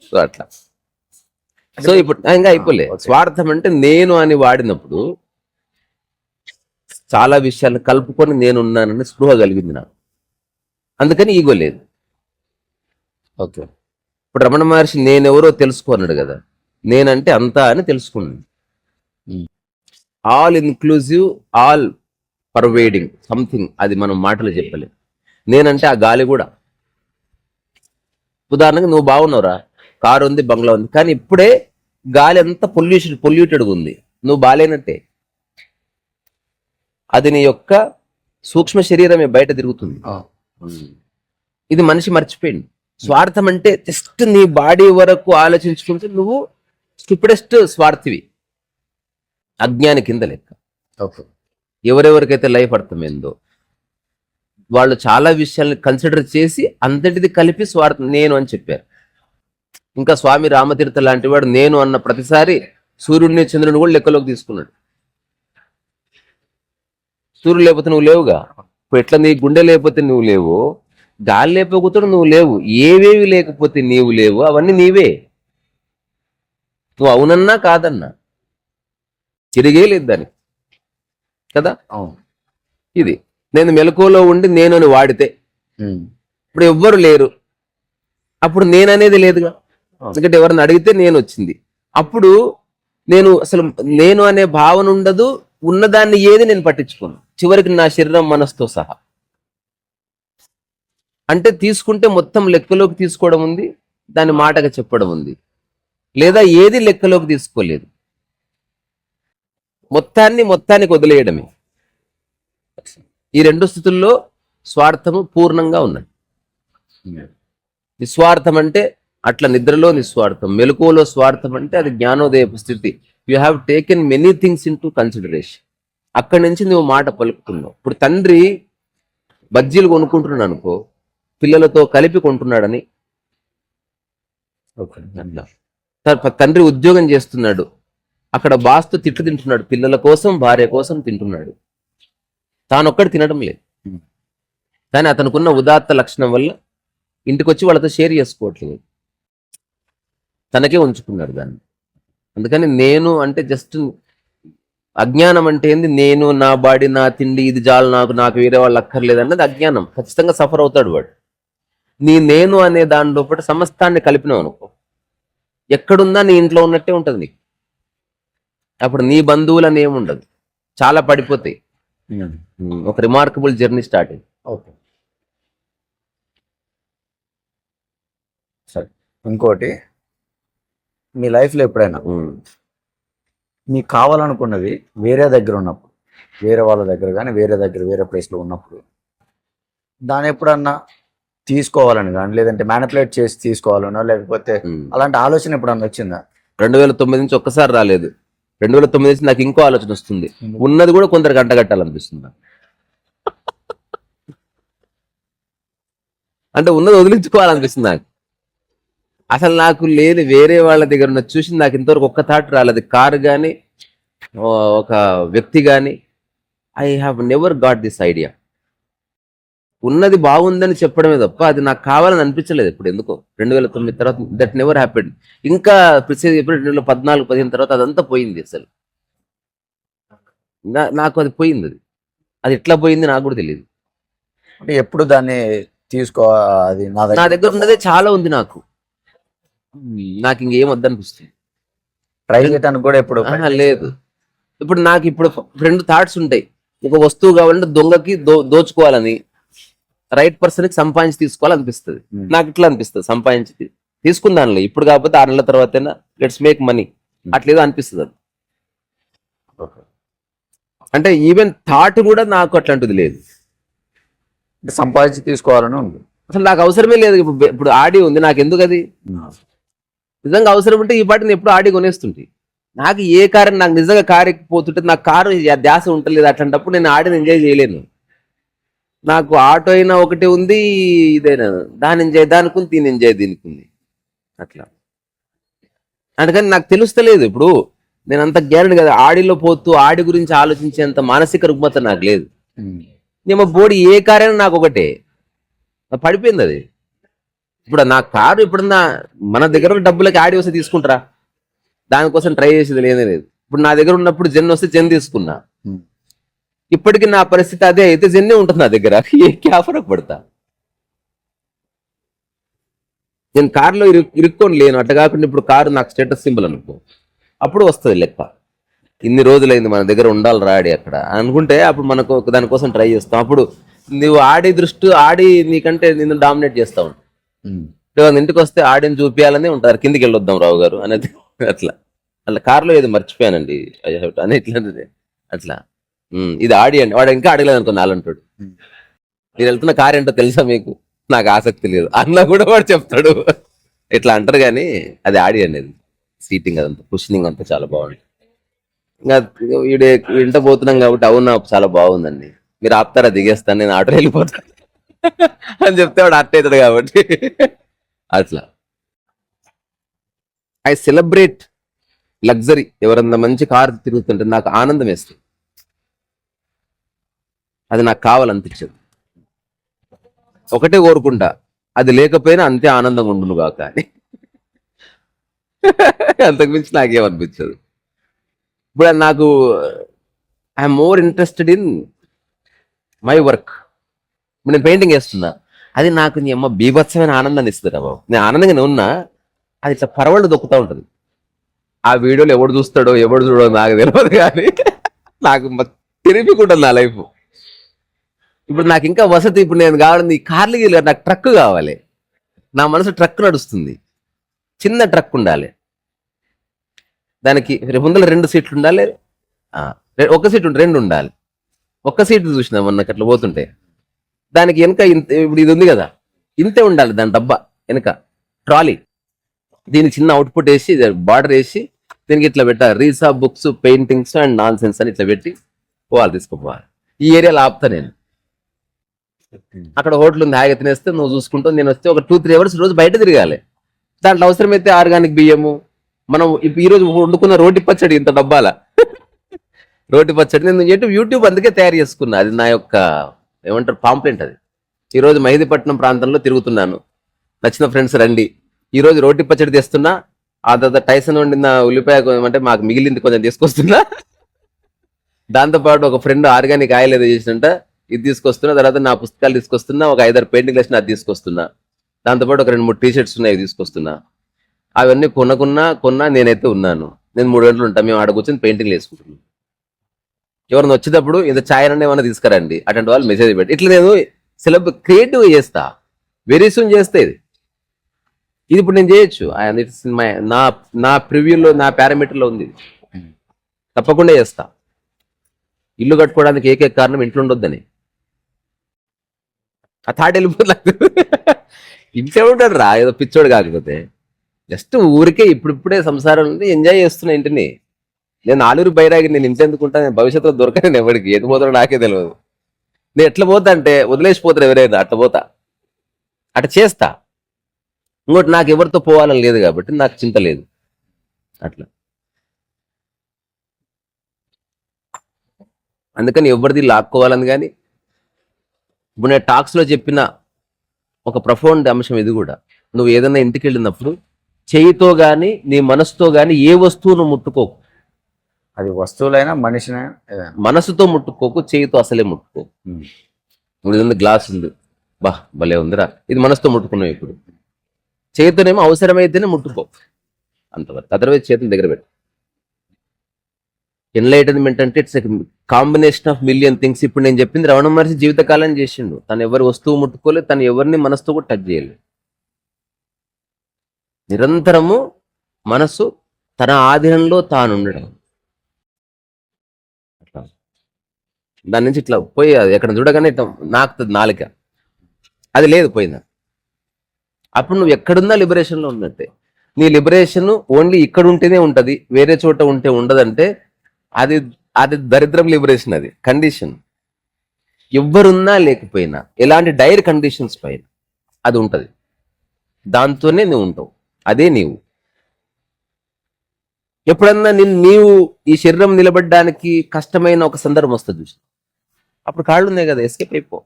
సో అట్లా. సో ఇప్పుడు ఇంకా అయిపోలే. స్వార్థం అంటే నేను అని వాడినప్పుడు చాలా విషయాలు కలుపుకొని నేనున్నానని స్పృహ కలిగింది నాకు. అందుకని ఈగో లేదు. ఓకే. ఇప్పుడు రమణ మహర్షి నేనెవరో తెలుసుకున్నాడు కదా, నేనంటే అంతా అని తెలుసుకున్నాను. All inclusive, all pervading something, అది మనం మాటలు చెప్పలేం. నేనంటే ఆ గాలి కూడా. ఉదాహరణకు నువ్వు బాగున్నావురా, కారు ఉంది, బంగ్లా ఉంది, కానీ ఇప్పుడే గాలి అంతా పొల్యూటెడ్గా ఉంది, నువ్వు బాలేనట్టే. అది నీ యొక్క సూక్ష్మ శరీరమే బయట తిరుగుతుంది. ఇది మనిషి మర్చిపోయింది. స్వార్థం అంటే జస్ట్ నీ బాడీ వరకు ఆలోచించుకుంటే నువ్వు స్టూపిడెస్ట్ స్వార్థివి, అజ్ఞాని కింద లెక్క. ఓకే. ఎవరెవరికైతే లైఫ్ అర్థమైందో వాళ్ళు చాలా విషయాల్ని కన్సిడర్ చేసి అంతటిది కలిపి స్వార్థం నేను అని చెప్పారు. ఇంకా స్వామి రామతీర్థ లాంటి వాడు నేను అన్న ప్రతిసారి సూర్యుడిని చంద్రుని కూడా లెక్కలోకి తీసుకున్నాడు. సూర్యుడు లేకపోతే నువ్వు లేవుగా. ఇప్పుడు ఎట్లా నీ గుండె లేకపోతే నువ్వు లేవు, గాలి లేకపోతే నువ్వు లేవు, ఏవేవి లేకపోతే నీవు లేవు, అవన్నీ నీవే. నువ్వు అవునన్నా కాదన్నా తిరిగే లేదు దానికి కదా. ఇది నేను మెలకువలో ఉండి నేను అని వాడితే ఇప్పుడు ఎవ్వరు లేరు, అప్పుడు నేననేది లేదుగా. ఎందుకంటే ఎవరిని అడిగితే నేను వచ్చింది. అప్పుడు నేను అసలు నేను అనే భావన ఉండదు, ఉన్నదాన్ని ఏది నేను పట్టించుకోను, చివరికి నా శరీరం మనసుతో సహా. అంటే తీసుకుంటే మొత్తం లెక్కలోకి తీసుకోవడం ఉంది, దాని మాటగా చెప్పడం ఉంది, లేదా ఏది లెక్కలోకి తీసుకోలేదు, మొత్తానికి వదిలేయడమే. ఈ రెండు స్థితుల్లో స్వార్థము పూర్ణంగా ఉన్నది. నిస్వార్థం అంటే అట్లా నిద్రలో నిస్వార్థం, మెలకువలో స్వార్థం అంటే అది జ్ఞానోదయపు స్థితి. You have taken many things in to consideration. అక్కడి నుంచి నువ్వు మాట పలుకుతున్నావు. ఇప్పుడు తండ్రి బజ్జీలు కొనుక్కుంటున్నాడు అనుకో, పిల్లలతో కలిపి కొంటున్నాడని. తండ్రి ఉద్యోగం చేస్తున్నాడు, అక్కడ బాస్తో తిట్లు తింటున్నాడు, పిల్లల కోసం భార్య కోసం తింటున్నాడు, తానొక్కడు తినడం లేదు. కానీ అతనుకున్న ఉదాత్త లక్షణం వల్ల ఇంటికి వచ్చి వాళ్ళతో షేర్ చేసుకోవట్లేదు, తనకే ఉంచుకున్నాడు దాన్ని. అందుకని నేను అంటే జస్ట్ అజ్ఞానం అంటే ఏంది, నేను నా బాడీ నా తిండి ఇది చాలు, నాకు వేరే వాళ్ళు అక్కర్లేదు అన్నది అజ్ఞానం. ఖచ్చితంగా సఫర్ అవుతాడు వాడు. నేను అనే దాని లోపల సమస్తాన్ని కలిపినావు అనుకో, ఎక్కడుందా నీ ఇంట్లో ఉన్నట్టే ఉంటుంది నీకు. అప్పుడు నీ బంధువులు అని ఏముండదు, చాలా పడిపోతాయి. ఒక రిమార్కబుల్ జర్నీ స్టార్ట్ అయింది. ఓకే. సరే, ఇంకోటి, మీ లైఫ్లో ఎప్పుడైనా మీకు కావాలనుకున్నది వేరే దగ్గర ఉన్నప్పుడు, వేరే వాళ్ళ దగ్గర కానీ వేరే ప్లేస్లో ఉన్నప్పుడు, దాన్ని ఎప్పుడన్నా తీసుకోవాలని కానీ లేదంటే మ్యానిపులేట్ చేసి తీసుకోవాలనో లేకపోతే అలాంటి ఆలోచన ఎప్పుడన్నా వచ్చిందా? 2009 నుంచి ఒక్కసారి రాలేదు. 2009 నుంచి నాకు ఇంకో ఆలోచన వస్తుంది, ఉన్నది కూడా కొందరికి అంటగట్టాలనిపిస్తుంది. అంటే ఉన్నది వదిలించుకోవాలనిపిస్తుంది నాకు. అసలు నాకు లేదు వేరే వాళ్ళ దగ్గర ఉన్న చూసి నాకు ఇంతవరకు ఒక్క థాట్ రాలేదు. కారు కానీ ఒక వ్యక్తి కానీ, I have never got this idea. ఉన్నది బాగుందని చెప్పడమే తప్ప అది నాకు కావాలని అనిపించలేదు ఇప్పుడు ఎందుకో. 2009 తర్వాత దట్ నెవర్ హ్యాపెండ్. ఇంకా ప్రిసైజ్ ఎప్పుడు 2014-15 తర్వాత అదంతా పోయింది. అసలు నాకు అది పోయింది. అది ఎట్లా పోయింది నాకు కూడా తెలియదు. అంటే ఎప్పుడు దాన్ని అది నా దగ్గర ఉన్నదే చాలా ఉంది. నాకు ఇంకేం వద్దనిపిస్తుంది. ట్రై చేయడానికి కూడా ఎప్పుడు లేదు. ఇప్పుడు నాకు ఇప్పుడు 2 థాట్స్ ఉంటాయి. ఒక వస్తువు కావాలంటే దొంగకి దోచుకోవాలని, రైట్ పర్సన్ కి సంపాదించి తీసుకోవాలనిపిస్తుంది. నాకు ఇట్లా అనిపిస్తుంది, సంపాదించి తీసుకుందానిలే ఇప్పుడు కాకపోతే 6 నెలల తర్వాత లెట్స్ మేక్ మనీ అట్లేదో అనిపిస్తుంది. అది అంటే ఈవెన్ థాట్ కూడా నాకు అట్లాంటిది లేదు. సంపాదించి తీసుకోవాలని ఉంది. అసలు నాకు అవసరమే లేదు. ఇప్పుడు ఆడి ఉంది, నాకు ఎందుకు అది? నిజంగా అవసరం ఉంటే ఈ పాటిని ఎప్పుడు ఆడి కొనేస్తుంటే. నాకు ఏ కారు, నాకు నిజంగా కారు ఎక్కిపోతుంటే నాకు కారు ధ్యాస ఉంటలేదు. అట్లాంటప్పుడు నేను ఆడిని ఎంజాయ్ చేయలేను. నాకు ఆటో అయినా ఒకటి ఉంది, ఇదైనా దాని ఎంజాయ్ దానికి ఉంది, దీని ఎంజాయ్ దీనికి ఉంది. అట్లా అందుకని నాకు తెలుస్తలేదు. ఇప్పుడు నేను అంత గ్యారెంటీ కదా, ఆడిలో పోతూ ఆడి గురించి ఆలోచించేంత మానసిక రుగ్మత నాకు లేదు. నేను బోడి ఏ కారైనా నాకు ఒకటే, పడిపోయింది అది. ఇప్పుడు నా కారు ఇప్పుడున్నా మన దగ్గర డబ్బులకి ఆడి వస్తే తీసుకుంటారా? దానికోసం ట్రై చేసేది లేదే లేదు. ఇప్పుడు నా దగ్గర ఉన్నప్పుడు జెన్ వస్తే జెన్ తీసుకున్నా. ఇప్పటికి నా పరిస్థితి అదే అయితే జెన్నే ఉంటుంది నా దగ్గర. ఏ క్యా ఫరక్ పడతా. నేను కారులో ఇరుక్కొని లేను. అట్లా కాకుండా ఇప్పుడు కారు నాకు స్టేటస్ సింబల్ అనుకో, అప్పుడు వస్తుంది లెక్క. ఇన్ని రోజులైంది మన దగ్గర ఉండాలి రాడి అక్కడ అనుకుంటే అప్పుడు మనకు దానికోసం ట్రై చేస్తాం. అప్పుడు నువ్వు ఆడి నీకంటే నిన్ను డామినేట్ చేస్తా ఉంటావు. ఇంటికి వస్తే ఆడిని చూపించాలని ఉంటారు, కిందికి వెళ్ళొద్దాం రావు గారు అనేది. అట్లా కారులో ఏది మర్చిపోయానండి అని ఇట్లాంటిది అట్లా. ఇది ఆడి అండి, వాడు ఇంకా అడగలేదు అనుకో నాలంటాడు. మీరు వెళ్తున్న కారు ఏంటో తెలుసా మీకు? నాకు ఆసక్తి లేదు అన్నా కూడా వాడు చెప్తాడు. ఇట్లా అంటారు కానీ అది ఆడి అనేది. సీటింగ్ అదంతా కుషనింగ్ అంతా చాలా బాగుంది. ఇంకా ఇంట పోతున్నాం కాబట్టి అవునా చాలా బాగుందండి, మీరు ఆపుతారా దిగేస్తాను నేను ఆటో వెళ్ళిపోతాను అని చెప్తే వాడు అట్ట అవుతాడు కాబట్టి అట్లా. I celebrate luxury. ఎవరన్నా మంచి కారు తిరుగుతుంటే నాకు ఆనందం వేస్తుంది, అది నాకు కావాలనిపించదు. ఒకటే కోరుకుంటా, అది లేకపోయినా అంతే ఆనందంగా ఉండును కాక అని. అంతకుమించి నాకేమనిపించదు. ఇప్పుడు నాకు I'm more interested in my work. ఇప్పుడు నేను పెయింటింగ్ వేస్తున్నా, అది నాకు నీ అమ్మ బీభత్సమైన ఆనందాన్ని ఇస్తుంది బాబు. నేను ఆనందంగానే ఉన్నా, అది ఇట్లా పరవళ్ళు దొక్కుతూ ఉంటుంది. ఆ వీడియోలు ఎవడు చూస్తాడో ఎవడు చూడో నాకు తెలియదు కానీ నాకు తిరిగికుంటుంది నా లైఫ్. ఇప్పుడు నాకు ఇంకా వసతి, ఇప్పుడు నేను కావాలని కార్లు నాకు ట్రక్ కావాలి. నా మనసు ట్రక్ నడుస్తుంది, చిన్న ట్రక్ ఉండాలి. దానికి ముందర 2 సీట్లు ఉండాలి, ఒక సీట్ ఉంటే 2 ఉండాలి. ఒక్క సీట్ చూసిన మొన్నకి అట్లా పోతుంటే దానికి వెనక ఇంత, ఇప్పుడు ఇది ఉంది కదా ఇంతే ఉండాలి దాని డబ్బా వెనక ట్రాలీ. దీనికి చిన్న అవుట్పుట్ వేసి బార్డర్ వేసి దీనికి ఇట్లా పెట్టాలి, రీసా books paintings and nonsense అని ఇట్లా పెట్టి పోవాలి, తీసుకుపోవాలి. ఈ ఏరియాలో ఆపుతా నేను. అక్కడ హోటల్ ఉంది, హాయిగా తినేస్తే నువ్వు చూసుకుంటావు, నేను వస్తే ఒక 2-3 అవర్స్ రోజు బయట తిరగాలి. దాంట్లో అవసరమైతే ఆర్గానిక్ బియ్యము, మనం ఈ రోజు వండుకున్న రోటి పచ్చడి ఇంత డబ్బాల రోటి పచ్చడి నేను యూట్యూబ్ అందుకే తయారు చేసుకున్నా. అది నా యొక్క ఏమంటారు పాంప్లెంట్. అది ఈరోజు మెహదీపట్నం ప్రాంతంలో తిరుగుతున్నాను, నచ్చిన ఫ్రెండ్స్ రండి, ఈరోజు రోటి పచ్చడి తెస్తున్నా, ఆ తర్వాత టైసన్ వండిన ఉల్లిపాయ అంటే మాకు మిగిలింది కొంచెం తీసుకొస్తున్నా, దాంతోపాటు ఒక ఫ్రెండ్ ఆర్గానిక్ ఆయిల్ ఏదో చేసినంట ఇది తీసుకొస్తున్నా, తర్వాత నా పుస్తకాలు తీసుకొస్తున్నా, ఒక 5-6 పెయింటింగ్ వేసిన అది తీసుకొస్తున్నా, దాంతోపాటు ఒక 2-3 టీషర్ట్స్ ఉన్నాయి తీసుకొస్తున్నా. అవన్నీ కొన్నా నేనైతే ఉన్నాను. నేను 3 గంటలు ఉంటాను, మేము ఆడ కూర్చొని పెయింటింగ్లు వేసుకుంటున్నాం. ఎవరైనా వచ్చేటప్పుడు ఇంత ఛాయ్ అన్న ఏమన్నా తీసుకురండి, అటువంటి వాళ్ళు మెసేజ్ పెట్టి ఇట్లా నేను క్రియేటివ్గా చేస్తా. వెరీ సూన్ చేస్తే ఇది ఇప్పుడు నేను చేయొచ్చు. నా ప్రివ్యూలో నా పారామీటర్లో ఉంది, తప్పకుండా చేస్తా. ఇల్లు కట్టుకోవడానికి ఏకైక కారణం ఇంట్లో ఉండొద్దని. ఆ థాట్ వెళ్ళిపోతుంది. ఇంట్లో ఉంటాడు రా ఏదో పిచ్చోడు కాకపోతే, జస్ట్ ఊరికే ఇప్పుడిప్పుడే సంసారం నుండి ఎంజాయ్ చేస్తున్నా ఇంటిని. నేను ఆలూరు బైరాగి, నేను ఇంటి ఎందుకుంటా, నేను భవిష్యత్తులో దొరకను ఎవరికి, ఏది పోతాడో నాకే తెలియదు. నేను ఎట్లా పోతా అంటే వదిలేసిపోతారు ఎవరైనా, అట్లా పోతా, అట్లా చేస్తా. ఇంకోటి నాకు ఎవరితో పోవాలని లేదు కాబట్టి నాకు చింత లేదు అట్లా. అందుకని ఎవరిది లాక్కోవాలని. కానీ ఇప్పుడు నేను టాక్స్లో చెప్పిన ఒక ప్రొఫౌండ్ అంశం ఇది కూడా. నువ్వు ఏదైనా ఇంటికి వెళ్ళినప్పుడు చేయితో కానీ నీ మనసుతో కానీ ఏ వస్తువును ముట్టుకోకు. అది వస్తువులైనా మనిషినైనా మనసుతో ముట్టుకోకు, చేయితో అసలే ముట్టుకోకు. ఇప్పుడు ఇది గ్లాస్ ఉంది, బా భలే ఉందిరా, ఇది మనసుతో ముట్టుకున్నావు. ఇప్పుడు చేతితోనేమో అవసరమైతేనే ముట్టుకో, అంతవరకు. అదర్వైజ్ చేతిని దగ్గర పెట్టు. ఎన్లైటన్మెంట్ అంటే it's combination of million things. ఇప్పుడు నేను చెప్పింది రమణ మహర్షి జీవితకాలం చేసిండు. తను ఎవరి వస్తువు ముట్టుకోలేదు, తను ఎవరిని మనసుతో కూడా టచ్ చేయలేదు. నిరంతరము మనసు తన ఆధీనంలో తాను ఉండడం. అట్లా దాని నుంచి ఇట్లా పోయి అది ఎక్కడ చూడగానే ఇట్లా నాకుతుంది నాలుక, అది లేదు పోయిందా. అప్పుడు నువ్వు ఎక్కడున్నా లిబరేషన్లో ఉన్నట్టే. నీ లిబరేషన్ ఓన్లీ ఇక్కడ ఉంటేనే ఉంటుంది, వేరే చోట ఉంటే ఉండదంటే అది అది దరిద్రం లిబరేషన్. అది కండిషన్. ఎవ్వరున్నా లేకపోయినా ఎలాంటి డైర్ కండిషన్స్ పైన అది ఉంటుంది, దాంతోనే నువ్వు ఉంటావు, అదే నీవు. ఎప్పుడన్నా నీవు ఈ శరీరం నిలబడడానికి కష్టమైన ఒక సందర్భం వస్తుంది చూసి, అప్పుడు కాళ్ళు ఉన్నాయి కదా, ఎస్కేప్ అయిపో.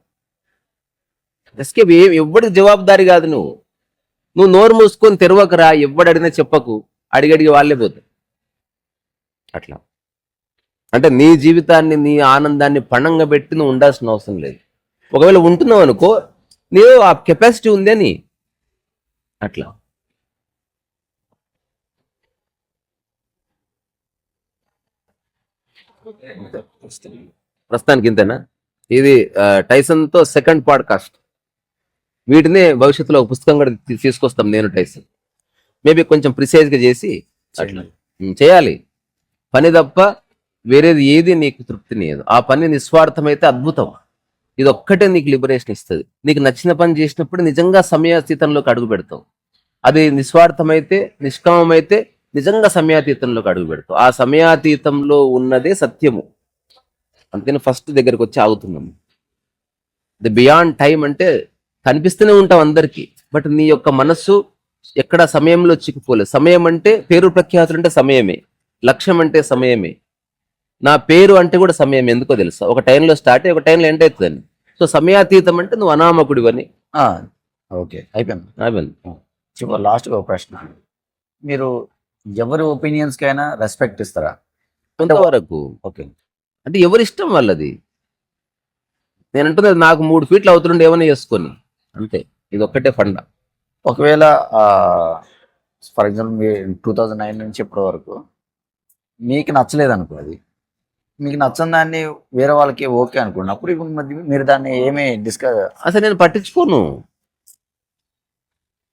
ఎస్కేప్ ఎవ్వడికి జవాబుదారి కాదు. నువ్వు నోరు మూసుకొని తెరవకరా, ఎవ్వడు అడిగినా చెప్పకు, అడిగడిగి వాళ్ళే పోతారు. అట్లా అంటే నీ జీవితాన్ని నీ ఆనందాన్ని పణంగా పెట్టి నువ్వు ఉండాల్సిన అవసరం లేదు. ఒకవేళ ఉంటున్నావు అనుకో, నీవు ఆ కెపాసిటీ ఉంది అని అట్లా. ప్రస్తుతానికి ఇంతేనా? ఇది టైసన్తో సెకండ్ పాడ్కాస్ట్. వీటిని భవిష్యత్తులో ఒక పుస్తకం కూడా తీసుకొస్తాం నేను, టైసన్. మేబీ కొంచెం ప్రిసైజ్గా చేసి అట్లా చేయాలి పని తప్ప వేరేది ఏది నీకు తృప్తినియదు. ఆ పని నిస్వార్థమైతే అద్భుతం. ఇది ఒక్కటే నీకు లిబరేషన్ ఇస్తుంది. నీకు నచ్చిన పని చేసినప్పుడు నిజంగా సమయాతీతంలోకి అడుగు పెడతావు. అది నిస్వార్థమైతే, నిష్కామమైతే నిజంగా సమయాతీతంలోకి అడుగు పెడతావు. ఆ సమయాతీతంలో ఉన్నదే సత్యము. అందుకని ఫస్ట్ దగ్గరకు వచ్చి ఆగుతున్నాము. ది బియాండ్ టైం అంటే కనిపిస్తూనే ఉంటాం అందరికీ, బట్ నీ యొక్క మనస్సు ఎక్కడ సమయంలో చిక్కుకోలేదు. సమయం అంటే పేరు ప్రఖ్యాతులు అంటే సమయమే, లక్ష్యం అంటే సమయమే. నా పేరు అంటే కూడా సమయం. ఎందుకో తెలుసా? ఒక టైంలో స్టార్ట్ అయ్యి ఒక టైంలో ఎండ్ అవుతుందని. సో సమయాతీతం అంటే నువ్వు అనామకుడివని. ఓకే, అయిపోయింది. లాస్ట్ ఒక ప్రశ్న, మీరు ఎవరి ఒపీనియన్స్ కైనా రెస్పెక్ట్ ఇస్తారా? కొంతవరకు. ఓకే, అంటే ఎవరి ఇష్టం వాళ్ళది. నేను అంటుంది నాకు 3 ఫీట్లు అవుతుండే ఏమైనా చేసుకొని అంతే. ఇది ఒక్కటే ఫండ. ఒకవేళ ఫర్ ఎగ్జాంపుల్ మీ 2009 నుంచి ఇప్పటి వరకు మీకు నచ్చలేదు అనుకో, అది మీకు నచ్చని దాన్ని వేరే వాళ్ళకి ఓకే అనుకున్నప్పుడు ఇప్పుడు మీరు దాన్ని ఏమీ అసలు నేను పట్టించుకోను.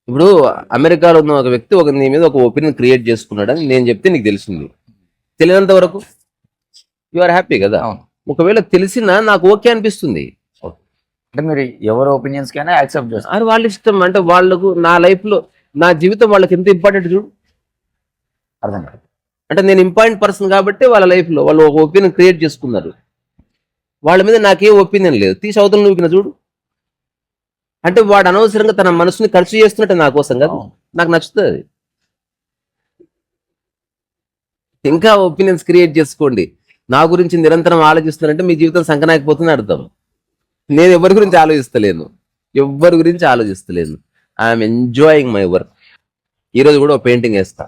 ఇప్పుడు అమెరికాలో ఉన్న ఒక వ్యక్తి నీ మీద ఒక ఒపీనియన్ క్రియేట్ చేసుకున్నాడని నేను చెప్తే నీకు తెలిసింది. తెలియనంత వరకు యు ఆర్ హ్యాపీ కదా. ఒకవేళ తెలిసినా నాకు ఓకే అనిపిస్తుంది. అంటే మీరు ఎవరి ఒపీనియన్స్ కైనా యాక్సెప్ట్ చేస్తారు? అది వాళ్ళ ఇష్టం. అంటే వాళ్ళకు నా లైఫ్ లో నా జీవితం వాళ్ళకి ఎంత ఇంపార్టెంట్ చూడు. అర్థం కాదు. అంటే నేను ఇంపార్టెంట్ పర్సన్ కాబట్టి వాళ్ళ లైఫ్ లో వాళ్ళు ఒక ఒపీనియన్ క్రియేట్ చేసుకున్నారు. వాళ్ళ మీద నాకే ఒపీనియన్ లేదు, తీసి అవతల నువ్వు చూడు. అంటే వాడు అనవసరంగా తన మనసుని ఖర్చు చేస్తున్నట్టే నా కోసం కదా. నాకు నచ్చుతుంది అది. ఇంకా ఒపీనియన్స్ క్రియేట్ చేసుకోండి. నా గురించి నిరంతరం ఆలోచిస్తున్నారంటే మీ జీవితం సంకనాకపోతుంది అర్థం. నేను ఎవరి గురించి ఆలోచిస్తలేను. I'm enjoying my work. ఈరోజు కూడా ఒక పెయింటింగ్ వేస్తా.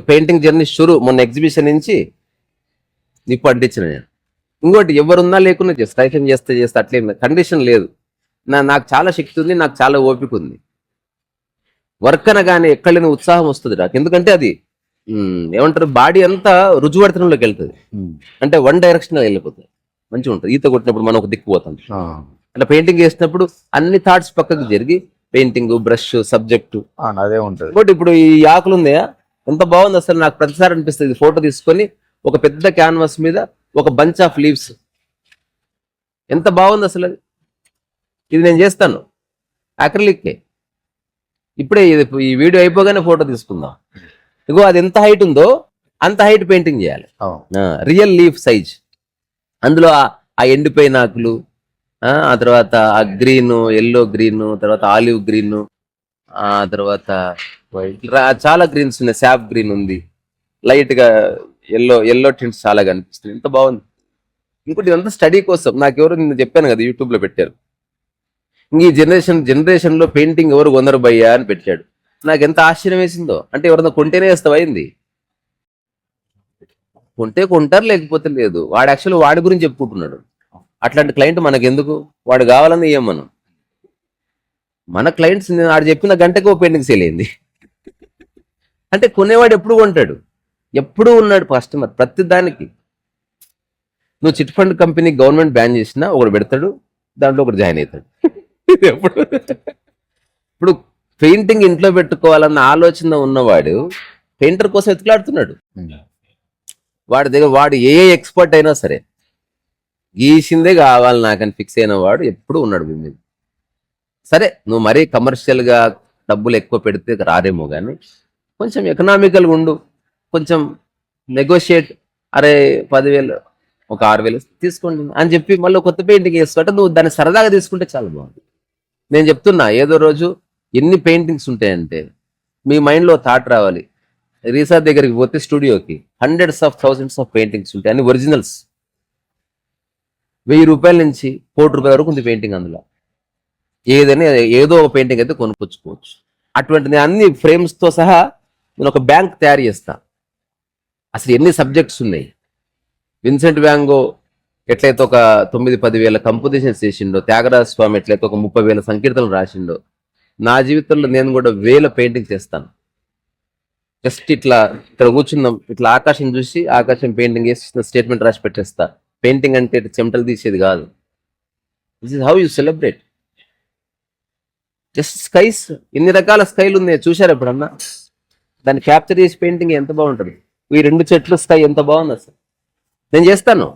పెయింటింగ్ జర్నీ షురు. మొన్న ఎగ్జిబిషన్ నుంచి నిప్పు అంటించిన నేను. ఇంకోటి ఎవరున్నా లేకున్నా చేస్తా, టైఫన్ చేస్తే అట్లేం కండిషన్ లేదు. నాకు చాలా శక్తి ఉంది, నాకు చాలా ఓపిక ఉంది. వర్క్ అనగానే ఎక్కడలేని ఉత్సాహం వస్తుంది నాకు. ఎందుకంటే అది ఏమంటారు, బాడీ అంతా రుజువర్తనంలోకి వెళ్తుంది. అంటే వన్ డైరెక్షన్ వెళ్ళిపోతుంది. మంచిగా ఉంటుంది. ఈత కొట్టినప్పుడు మనం ఒక దిక్కు పోతాం. అట్లా పెయింటింగ్ చేసినప్పుడు అన్ని థాట్స్ పక్కకు జరిగి పెయింటింగ్, బ్రష్, సబ్జెక్టు అదే ఉంటుంది. ఇంకోటి ఇప్పుడు ఈ ఆకులు ఉన్నాయా, ఎంత బాగుంది అసలు. నాకు ప్రతిసారి అనిపిస్తుంది ఫోటో తీసుకొని ఒక పెద్ద క్యాన్వాస్ మీద ఒక బంచ్ ఆఫ్ లీవ్స్, ఎంత బాగుంది అసలు అది. ఇది నేను చేస్తాను అక్రిలిక్కే. ఇప్పుడే ఈ వీడియో అయిపోగానే ఫోటో తీసుకుందాం. ఇగో అది ఎంత హైట్ ఉందో అంత హైట్ పెయింటింగ్ చేయాలి. Real leaf size. అందులో ఆ ఎండిపోయిన ఆకులు, ఆ తర్వాత ఆ గ్రీన్, ఎల్లో గ్రీన్, తర్వాత ఆలివ్ గ్రీన్, ఆ తర్వాత చాలా గ్రీన్స్ ఉన్నాయి. శాప్ గ్రీన్ ఉంది, లైట్ గా ఎల్లో టింట్స్ చాలా కనిపిస్తుంది. ఎంత బాగుంది. ఇంకోటి ఇదంతా స్టడీ కోసం. నాకెవరు నిన్న చెప్పాను కదా, యూట్యూబ్ లో పెట్టారు. ఈ జనరేషన్ లో పెయింటింగ్ ఎవరు కొందరు భయ్యా అని పెట్టాడు. నాకు ఎంత ఆశ్చర్యం వేసిందో. అంటే ఎవరన్నా కొంటేనే వేస్తావా అయింది. కొంటే కొంటారు, లేకపోతే లేదు. వాడు యాక్చువల్లీ వాడి గురించి చెప్పుకుంటున్నాడు. అట్లాంటి క్లయింట్ మనకు ఎందుకు? వాడు కావాలని ఏం మనం. మన క్లయింట్స్ వాడు చెప్పిన గంటకి ఓ పెయింటింగ్ సేల్ అయింది. అంటే కొనేవాడు ఎప్పుడు కొంటాడు, ఎప్పుడు ఉన్నాడు కస్టమర్ ప్రతి దానికి. నువ్వు chit fund company government ban చేసినా ఒకడు పెడతాడు, దాంట్లో ఒకటి జాయిన్ అవుతాడు. ఇప్పుడు పెయింటింగ్ ఇంట్లో పెట్టుకోవాలన్న ఆలోచన ఉన్నవాడు పెయింటర్ కోసం ఎత్తులాడుతున్నాడు. వాడి దగ్గర వాడు ఏ ఎక్స్పర్ట్ అయినా సరే గీసిందే కావాలి నాకని ఫిక్స్ అయిన వాడు ఎప్పుడు ఉన్నాడు మీ మీద. సరే నువ్వు మరీ కమర్షియల్ గా డబ్బులు ఎక్కువ పెడితే రారేమో కానీ కొంచెం ఎకనామికల్గా ఉండు, కొంచెం నెగోషియేట్. అరే 10,000 ఒక 6,000 తీసుకోండి అని చెప్పి మళ్ళీ కొత్త పెయింటింగ్ వేసుకుంటే నువ్వు దాన్ని సరదాగా తీసుకుంటే చాలా బాగుంది. నేను చెప్తున్నా, ఏదో రోజు ఎన్ని పెయింటింగ్స్ ఉంటాయంటే మీ మైండ్లో థాట్ రావాలి. రీసా దగ్గరికి పోతే స్టూడియోకి hundreds of thousands of paintings ఉంటాయి, అన్ని ఒరిజినల్స్. 1000 రూపాయల నుంచి 1 కోటి రూపాయల వరకు ఉంది పెయింటింగ్. అందులో ఏదో ఒక పెయింటింగ్ అయితే కొనుక్కొచ్చుకోవచ్చు. అటువంటి నేను అన్ని ఫ్రేమ్స్తో సహా నేను ఒక బ్యాంక్ తయారు చేస్తా. అసలు ఎన్ని సబ్జెక్ట్స్ ఉన్నాయి. విన్సెంట్ వ్యాంగో ఎట్లయితే ఒక 9-10 వేల కంపోజిషన్స్ చేసిండో, త్యాగరాజ స్వామి ఎట్లయితే ఒక 30,000 సంకీర్తనలు రాసిండో, నా జీవితంలో నేను కూడా 1000 పెయింటింగ్ చేస్తాను. జస్ట్ ఇట్లా ఇక్కడ కూర్చుందాం, ఇట్లా ఆకాశం చూసి ఆకాశం పెయింటింగ్ వేసి స్టేట్మెంట్ రాసి పెట్టేస్తా. పెయింటింగ్ అంటే చెమటలు తీసేది కాదు. This is how you celebrate. Just skies, ఎన్ని రకాల స్కైలు ఉన్నాయి చూశారు ఎప్పుడన్నా? దాన్ని క్యాప్చర్ చేసి పెయింటింగ్ ఎంత బాగుంటుంది. ఈ 2 చెట్లు స్కై ఎంత బాగుంది అసలు. నేను చేస్తాను,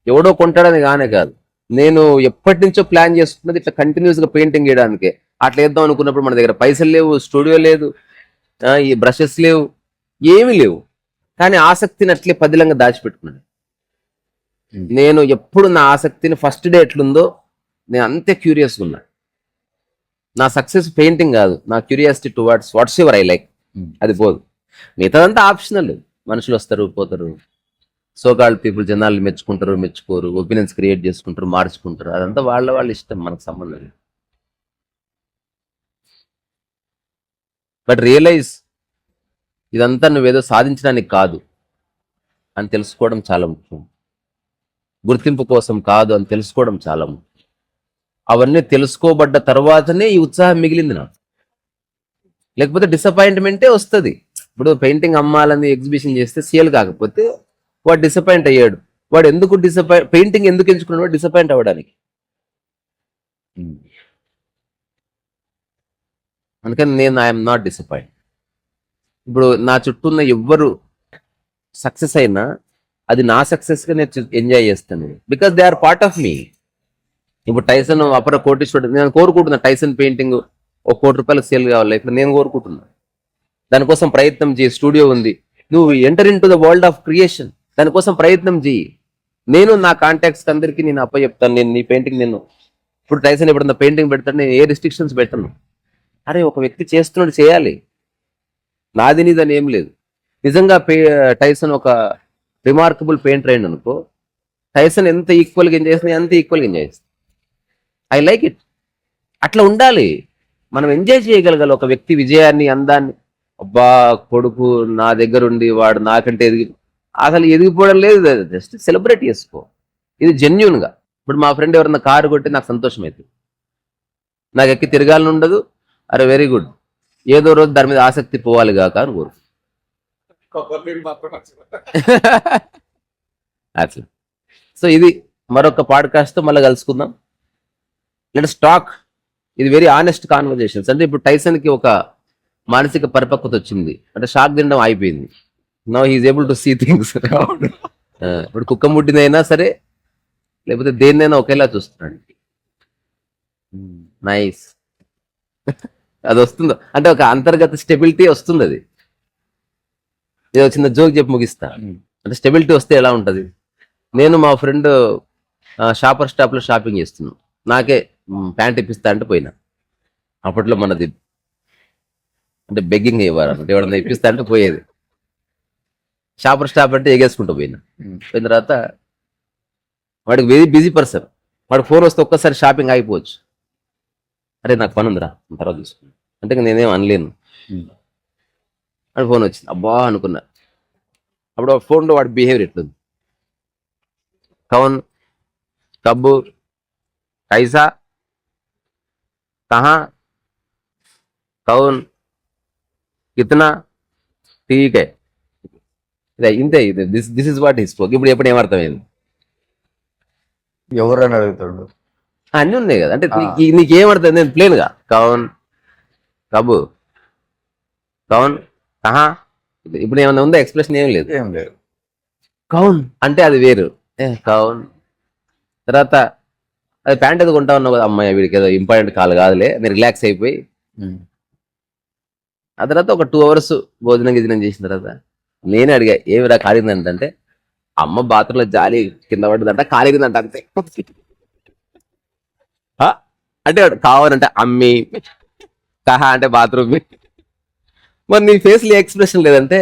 ఎవడో కొంటాడని కానే కాదు. నేను ఎప్పటి నుంచో ప్లాన్ చేస్తున్నది ఇట్లా కంటిన్యూస్ గా పెయింటింగ్ వేయడానికి. అట్లా వేద్దాం అనుకున్నప్పుడు మన దగ్గర పైసలు లేవు, స్టూడియో లేదు, ఈ బ్రషెస్ లేవు, ఏమీ లేవు. కానీ ఆసక్తిని అట్లే పదిలంగా దాచిపెట్టుకున్నాను. నేను ఎప్పుడు నా ఆసక్తిని ఫస్ట్ డే ఎట్లుందో నేను అంతే క్యూరియస్గా ఉన్నా. నా సక్సెస్ పెయింటింగ్ కాదు, నా curiosity towards what's ever I like, అది పోదు. మిగతాదంతా ఆప్షనల్. మనుషులు వస్తారు పోతారు, సోకాల్డ్ పీపుల్ జనాలు మెచ్చుకుంటారు మెచ్చుకోరు, ఒపీనియన్స్ క్రియేట్ చేసుకుంటారు మార్చుకుంటారు, అదంతా వాళ్ళ ఇష్టం, మనకు సంబంధం లేదు. బట్ రియలైజ్ ఇదంతా నువ్వేదో సాధించడానికి కాదు అని తెలుసుకోవడం చాలా ముఖ్యం. గుర్తింపు కోసం కాదు అని తెలుసుకోవడం చాలా ముఖ్యం. అవన్నీ తెలుసుకోబడ్డ తర్వాతనే ఈ ఉత్సాహం మిగిలింది నాకు. లేకపోతే డిసప్పాయింట్మెంటే వస్తుంది. ఇప్పుడు పెయింటింగ్ అమ్మాలని ఎగ్జిబిషన్ చేస్తే సేల్ కాకపోతే వాడు డిసప్పాయింట్ అయ్యాడు. వాడు ఎందుకు పెయింటింగ్ ఎందుకు ఎంచుకున్నాడు? డిసప్పాయింట్ అవ్వడానికి. అందుకని నేను ఐఎమ్ నాట్ డిసప్పాయింట్. ఇప్పుడు నా చుట్టూ ఉన్న ఎవ్వరు సక్సెస్ అయినా అది నా సక్సెస్గా నేను ఎంజాయ్ చేస్తాను, because they are part of me. ఇప్పుడు టైసన్ అపర కోటీశ్వరుడు, నేను కోరుకుంటున్నా టైసన్ పెయింటింగ్ 1 కోటి రూపాయలకు సేల్ కావాలి, ఇప్పుడు నేను కోరుకుంటున్నా. దానికోసం ప్రయత్నం చేయి. స్టూడియో ఉంది, నువ్వు enter in to the world of creation, దానికోసం ప్రయత్నం చేయి. నేను నా కాంటాక్ట్స్ అందరికీ నేను చెప్తాను, నేను నీ పెయింటింగ్ నేను ఇప్పుడు టైసన్ ఎప్పుడన్నా పెయింటింగ్ పెడతాను, నేను ఏ రిస్ట్రిక్షన్స్ పెట్టను. అరే ఒక వ్యక్తి చేస్తున్నాడు, చేయాలి, నాది నీదని ఏం లేదు. నిజంగా టైసన్ ఒక రిమార్కబుల్ పెయింటర్ అయింది అనుకో, టైసన్ ఎంత ఈక్వల్గా ఎంజాయ్ చేస్తుంది అంత ఈక్వల్గా ఎంజాయ్ చేస్తుంది. I like it. అట్లా ఉండాలి. మనం ఎంజాయ్ చేయగలగాలి ఒక వ్యక్తి విజయాన్ని, అందాన్ని. అబ్బా కొడుకు నా దగ్గర ఉండి వాడు నాకంటే అసలు ఎదిగిపోవడం లేదు, జస్ట్ సెలబ్రేట్ చేసుకో. ఇది జెన్యున్ గా. ఇప్పుడు మా ఫ్రెండ్ ఎవరన్నా కారు కొట్టి నాకు సంతోషం అవుతుంది, నాకు ఎక్కి తిరగాలని ఉండదు. అరే వెరీ గుడ్, ఏదో రోజు దాని మీద ఆసక్తి పోవాలి కాక అని కోరు. అట్లా. సో ఇది మరొక పాడ్కాస్ట్ తో మళ్ళీ కలుసుకుందాం. Let's talk. ఇది వెరీ ఆనెస్ట్ కాన్వర్జేషన్స్. అంటే ఇప్పుడు టైసన్ కి ఒక మానసిక పరిపక్వత వచ్చింది, అంటే షాక్ తినడం అయిపోయింది. Now he's able to see things. ఇప్పుడు కుక్క ముట్టినైనా సరే లేకపోతే దేన్నైనా ఒకేలా చూస్తున్నాడు. నైస్. అది వస్తుందో అంటే ఒక అంతర్గత స్టెబిలిటీ వస్తుంది. అది ఏదో చిన్న జోక్ చెప్పి ముగిస్తా. అంటే స్టెబిలిటీ వస్తే ఎలా ఉంటది? నేను మా ఫ్రెండ్ షాపర్ స్టాప్ లో షాపింగ్ చేస్తున్నాం, నాకే ప్యాంట్ ఇప్పిస్తా అంటే పోయినా. అప్పట్లో మనది అంటే బెగ్గింగ్ ఇవ్వాలి అంటే ఎవడన్నా ఇప్పిస్తా అంటే పోయేది. షాపర్ స్టాప్ అంటే ఎగేసుకుంటూ పోయిన తర్వాత వాడికి వెరీ బిజీ పర్సన్, వాడికి ఫోన్ వస్తే ఒక్కసారి షాపింగ్ ఆగిపోవచ్చు. అరే నాకు పని ఉందిరా తర్వాత చూసుకున్నా అంటే నేనేం అనలేను. వాడి ఫోన్ వచ్చింది, అబ్బా అనుకున్నా. అప్పుడు ఫోన్లో వాడి బిహేవియర్ ఎట్లుంది? కౌన్ కబ్బు కైసా కహా కౌన్ కితనా ఠీకే, ఇంతే. This is what he spoke. ఇప్పుడు ఎప్పుడు ఏమర్థమైంది? ఎవరని అడుగుతాడు? అన్నీ ఉన్నాయి కదా. అంటే నీకేమర్థం? నేను ప్లేన్ గా కౌన్ కబు కౌన్ కహా. ఇప్పుడు ఏమన్నా ఉందా? ఎక్స్ప్రెషన్ ఏం లేదు, ఏం లేదు. కౌన్ అంటే అది వేరు. కౌన్ తర్వాత అది ప్యాంట్ ఏదో కొంటా ఉన్నావు కదా, అమ్మాయి వీడికి ఏదో ఇంపార్టెంట్ కాల్ కాదులే, నేను రిలాక్స్ అయిపోయి ఆ తర్వాత ఒక 2 hours భోజనం గిజనం చేసిన తర్వాత నేనే అడిగా, ఏమిరా కాలిందంటే అమ్మ బాత్రూంలో జాలి కింద పడ్డదంట, కాలిందంట అంతే. అంటే కావాలంటే అమ్మి, కహా అంటే బాత్రూమ్. మరి నీ ఫేస్ లో ఎక్స్ప్రెషన్ లేదంటే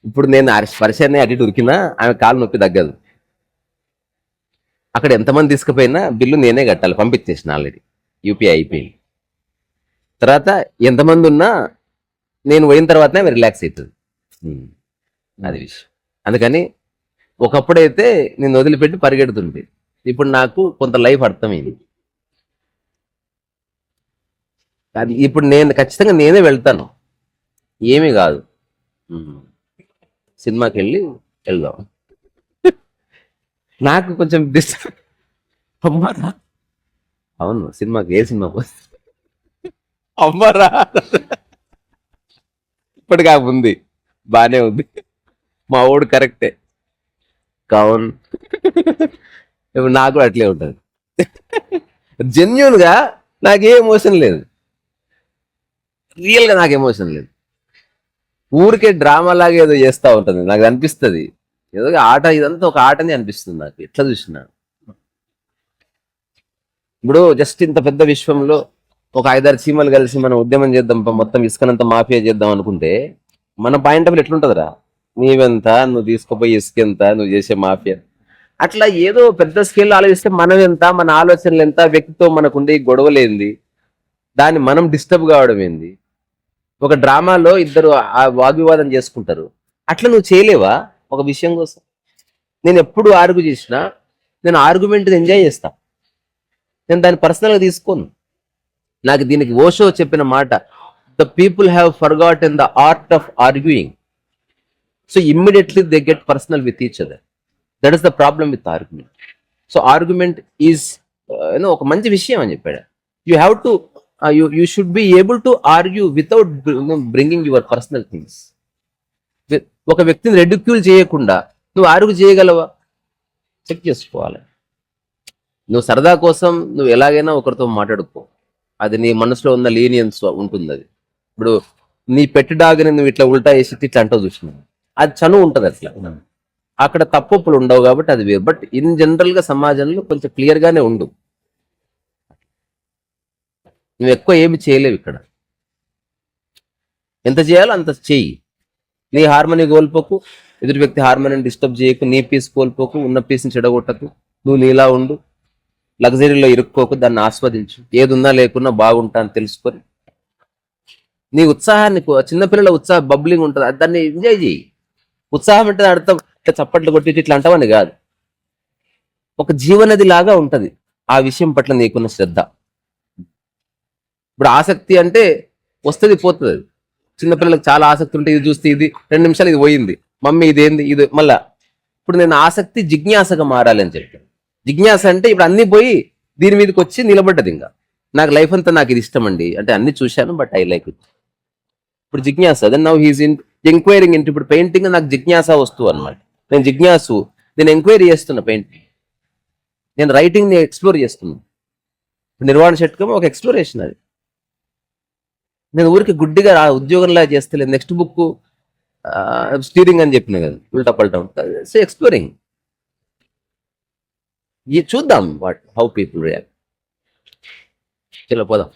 ఇప్పుడు నేను స్పర్శనే అటు ఉరికినా ఆమె కాలు నొప్పి తగ్గదు. అక్కడ ఎంతమంది తీసుకుపోయినా బిల్లు నేనే కట్టాలి, పంపించేసిన ఆల్రెడీ, యూపీఐ అయిపోయింది. తర్వాత ఎంతమంది ఉన్నా నేను పోయిన తర్వాతనే రిలాక్స్ అవుతుంది. అది విషయం. అందుకని ఒకప్పుడైతే నేను వదిలిపెట్టి పరిగెడుతుంటే, ఇప్పుడు నాకు కొంత లైఫ్ అర్థమైంది. అది ఇప్పుడు నేను ఖచ్చితంగా నేనే వెళ్తాను, ఏమీ కాదు. సినిమాకి వెళ్దాం. నాకు కొంచెం అమ్మారా, అవును సినిమాకి, ఏ సినిమాకి వస్తే అమ్మారా ఇప్పటికా ఉంది, బానే ఉంది, మా ఓడు కరెక్టే కావును. ఇప్పుడు నాకు కూడా అట్లే ఉంటుంది. జెన్యున్ గా నాకే ఎమోషన్ లేదు, రియల్ గా నాకు ఎమోషన్ లేదు. ఊరికే డ్రామా లాగా ఏదో చేస్తూ ఉంటుంది, నాకు అనిపిస్తుంది ఏదో ఆట, ఇదంతా ఒక ఆటని అనిపిస్తుంది నాకు ఎట్లా చూసినా. ఇప్పుడు జస్ట్ ఇంత పెద్ద విశ్వంలో ఒక 5-6 చీమలు కలిసి మనం ఉద్యమం చేద్దాం, మొత్తం ఇసుకనంతా మాఫియా చేద్దాం అనుకుంటే మన పాయింట్ ఆఫ్ వ్యూ ఎట్లుంటుందిరా, నీవెంత, నువ్వు తీసుకుపోయి ఇసుక ఎంత, నువ్వు చేసే మాఫియా. అట్లా ఏదో పెద్ద స్కేల్లో ఆలోచిస్తే మనం ఎంత, మన ఆలోచనలు ఎంత, వ్యక్తితో మనకుండే గొడవలేంది, దాన్ని మనం డిస్టర్బ్ కావడం ఏంది. ఒక డ్రామాలో ఇద్దరు ఆ వాగ్వివాదం చేసుకుంటారు, అట్లా నువ్వు చేయలేవా ఒక విషయం కోసం? నేను ఎప్పుడు ఆర్గ్యూ చేసినా నేను ఆర్గ్యుమెంట్ ఎంజాయ్ చేస్తా, నేను దాన్ని పర్సనల్గా తీసుకోను. నాకు దీనికి ఓషో చెప్పిన మాట, the people have forgotten the art of arguing, so immediately they get personal with each other. That is the problem with argument. So argument is ఒక మంచి విషయం అని చెప్పాడు. You have to you should be able to argue without bringing your personal things. ఒక వ్యక్తిని రెడ్యూక్యూల్ చేయకుండా నువ్వు argue చేయగలవా, చెక్ చేసుకోవాలి. నువ్వు సరదా కోసం నువ్వు ఎలాగైనా ఒకరితో మాట్లాడుకో, అది నీ మనసులో ఉన్న లీనియన్స్ ఉంటుంది. అది ఇప్పుడు నీ పెట్టి డాగ్ని నువ్వు ఇట్లా ఉల్టా వేసి ఇట్లా అంటావు చూసినావు, అది చనువు ఉంటుంది అట్లా, అక్కడ తప్పులు ఉండవు కాబట్టి అది వేరు. బట్ ఇన్ జనరల్ గా సమాజంలో కొంచెం క్లియర్ గానే ఉండు. నువ్వు ఎక్కువ ఏమి చేయలేవు ఇక్కడ, ఎంత చేయాలో అంత చెయ్యి. నీ హార్మోని కోల్పోకు, ఎదుటి వ్యక్తి హార్మోనిని డిస్టర్బ్ చేయకు, నీ పీస్ కోల్పోకు, ఉన్న పీస్ని చెడగొట్టకు, నువ్వు నీలా ఉండు, లగ్జరీలో ఇరుక్కోకు, దాన్ని ఆస్వాదించు, ఏది ఉన్నా లేకున్నా బాగుంటా అని తెలుసుకొని నీ ఉత్సాహాన్ని, చిన్నపిల్లల ఉత్సాహం బబ్లింగ్ ఉంటుంది, దాన్ని ఎంజాయ్ చేయి. ఉత్సాహం అంటే అర్థం ఇట్లా చప్పట్లు కొట్టి ఇట్లా అంటామని కాదు, ఒక జీవనది లాగా ఉంటది ఆ విషయం పట్ల నీకున్న శ్రద్ధ. ఇప్పుడు ఆసక్తి అంటే వస్తుంది పోతుంది, చిన్నపిల్లలకు చాలా ఆసక్తి ఉంటే ఇది చూస్తే ఇది 2 నిమిషాలు ఇది పోయింది, మమ్మీ ఇదేంది ఇది మళ్ళా. ఇప్పుడు నేను ఆసక్తి జిజ్ఞాసగా మారాలి అని చెప్పాను. జిజ్ఞాస అంటే ఇప్పుడు అన్ని పోయి దీని మీదకి వచ్చి నిలబడ్డది. ఇంకా నాకు లైఫ్ అంతా నాకు ఇది ఇష్టం అండి అంటే అన్ని చూశాను, బట్ ఐ లైక్ ఇట్. ఇప్పుడు జిజ్ఞాస, then now he's in enquiring into. ఇప్పుడు పెయింటింగ్ నాకు జిజ్ఞాస వస్తువు అనమాట. నేను జిజ్ఞాసు, నేను ఎంక్వైరీ చేస్తున్నా పెయింటింగ్, నేను రైటింగ్ ని ఎక్స్ప్లోర్ చేస్తున్నా. నిర్వాణ షట్కం ఒక ఎక్స్ప్లోరేషన్. అది నేను ఊరికి గుడ్డిగా ఉద్యోగంలా చేస్తలేదు. నెక్స్ట్ బుక్ స్టీరింగ్ అని చెప్పిన కదా, ఉల్టా పల్టా ఉంటుంది. సో ఎక్స్ప్లోరింగ్, చూద్దాం హౌ పీపుల్ రియాక్ట్. చలో పోదాం.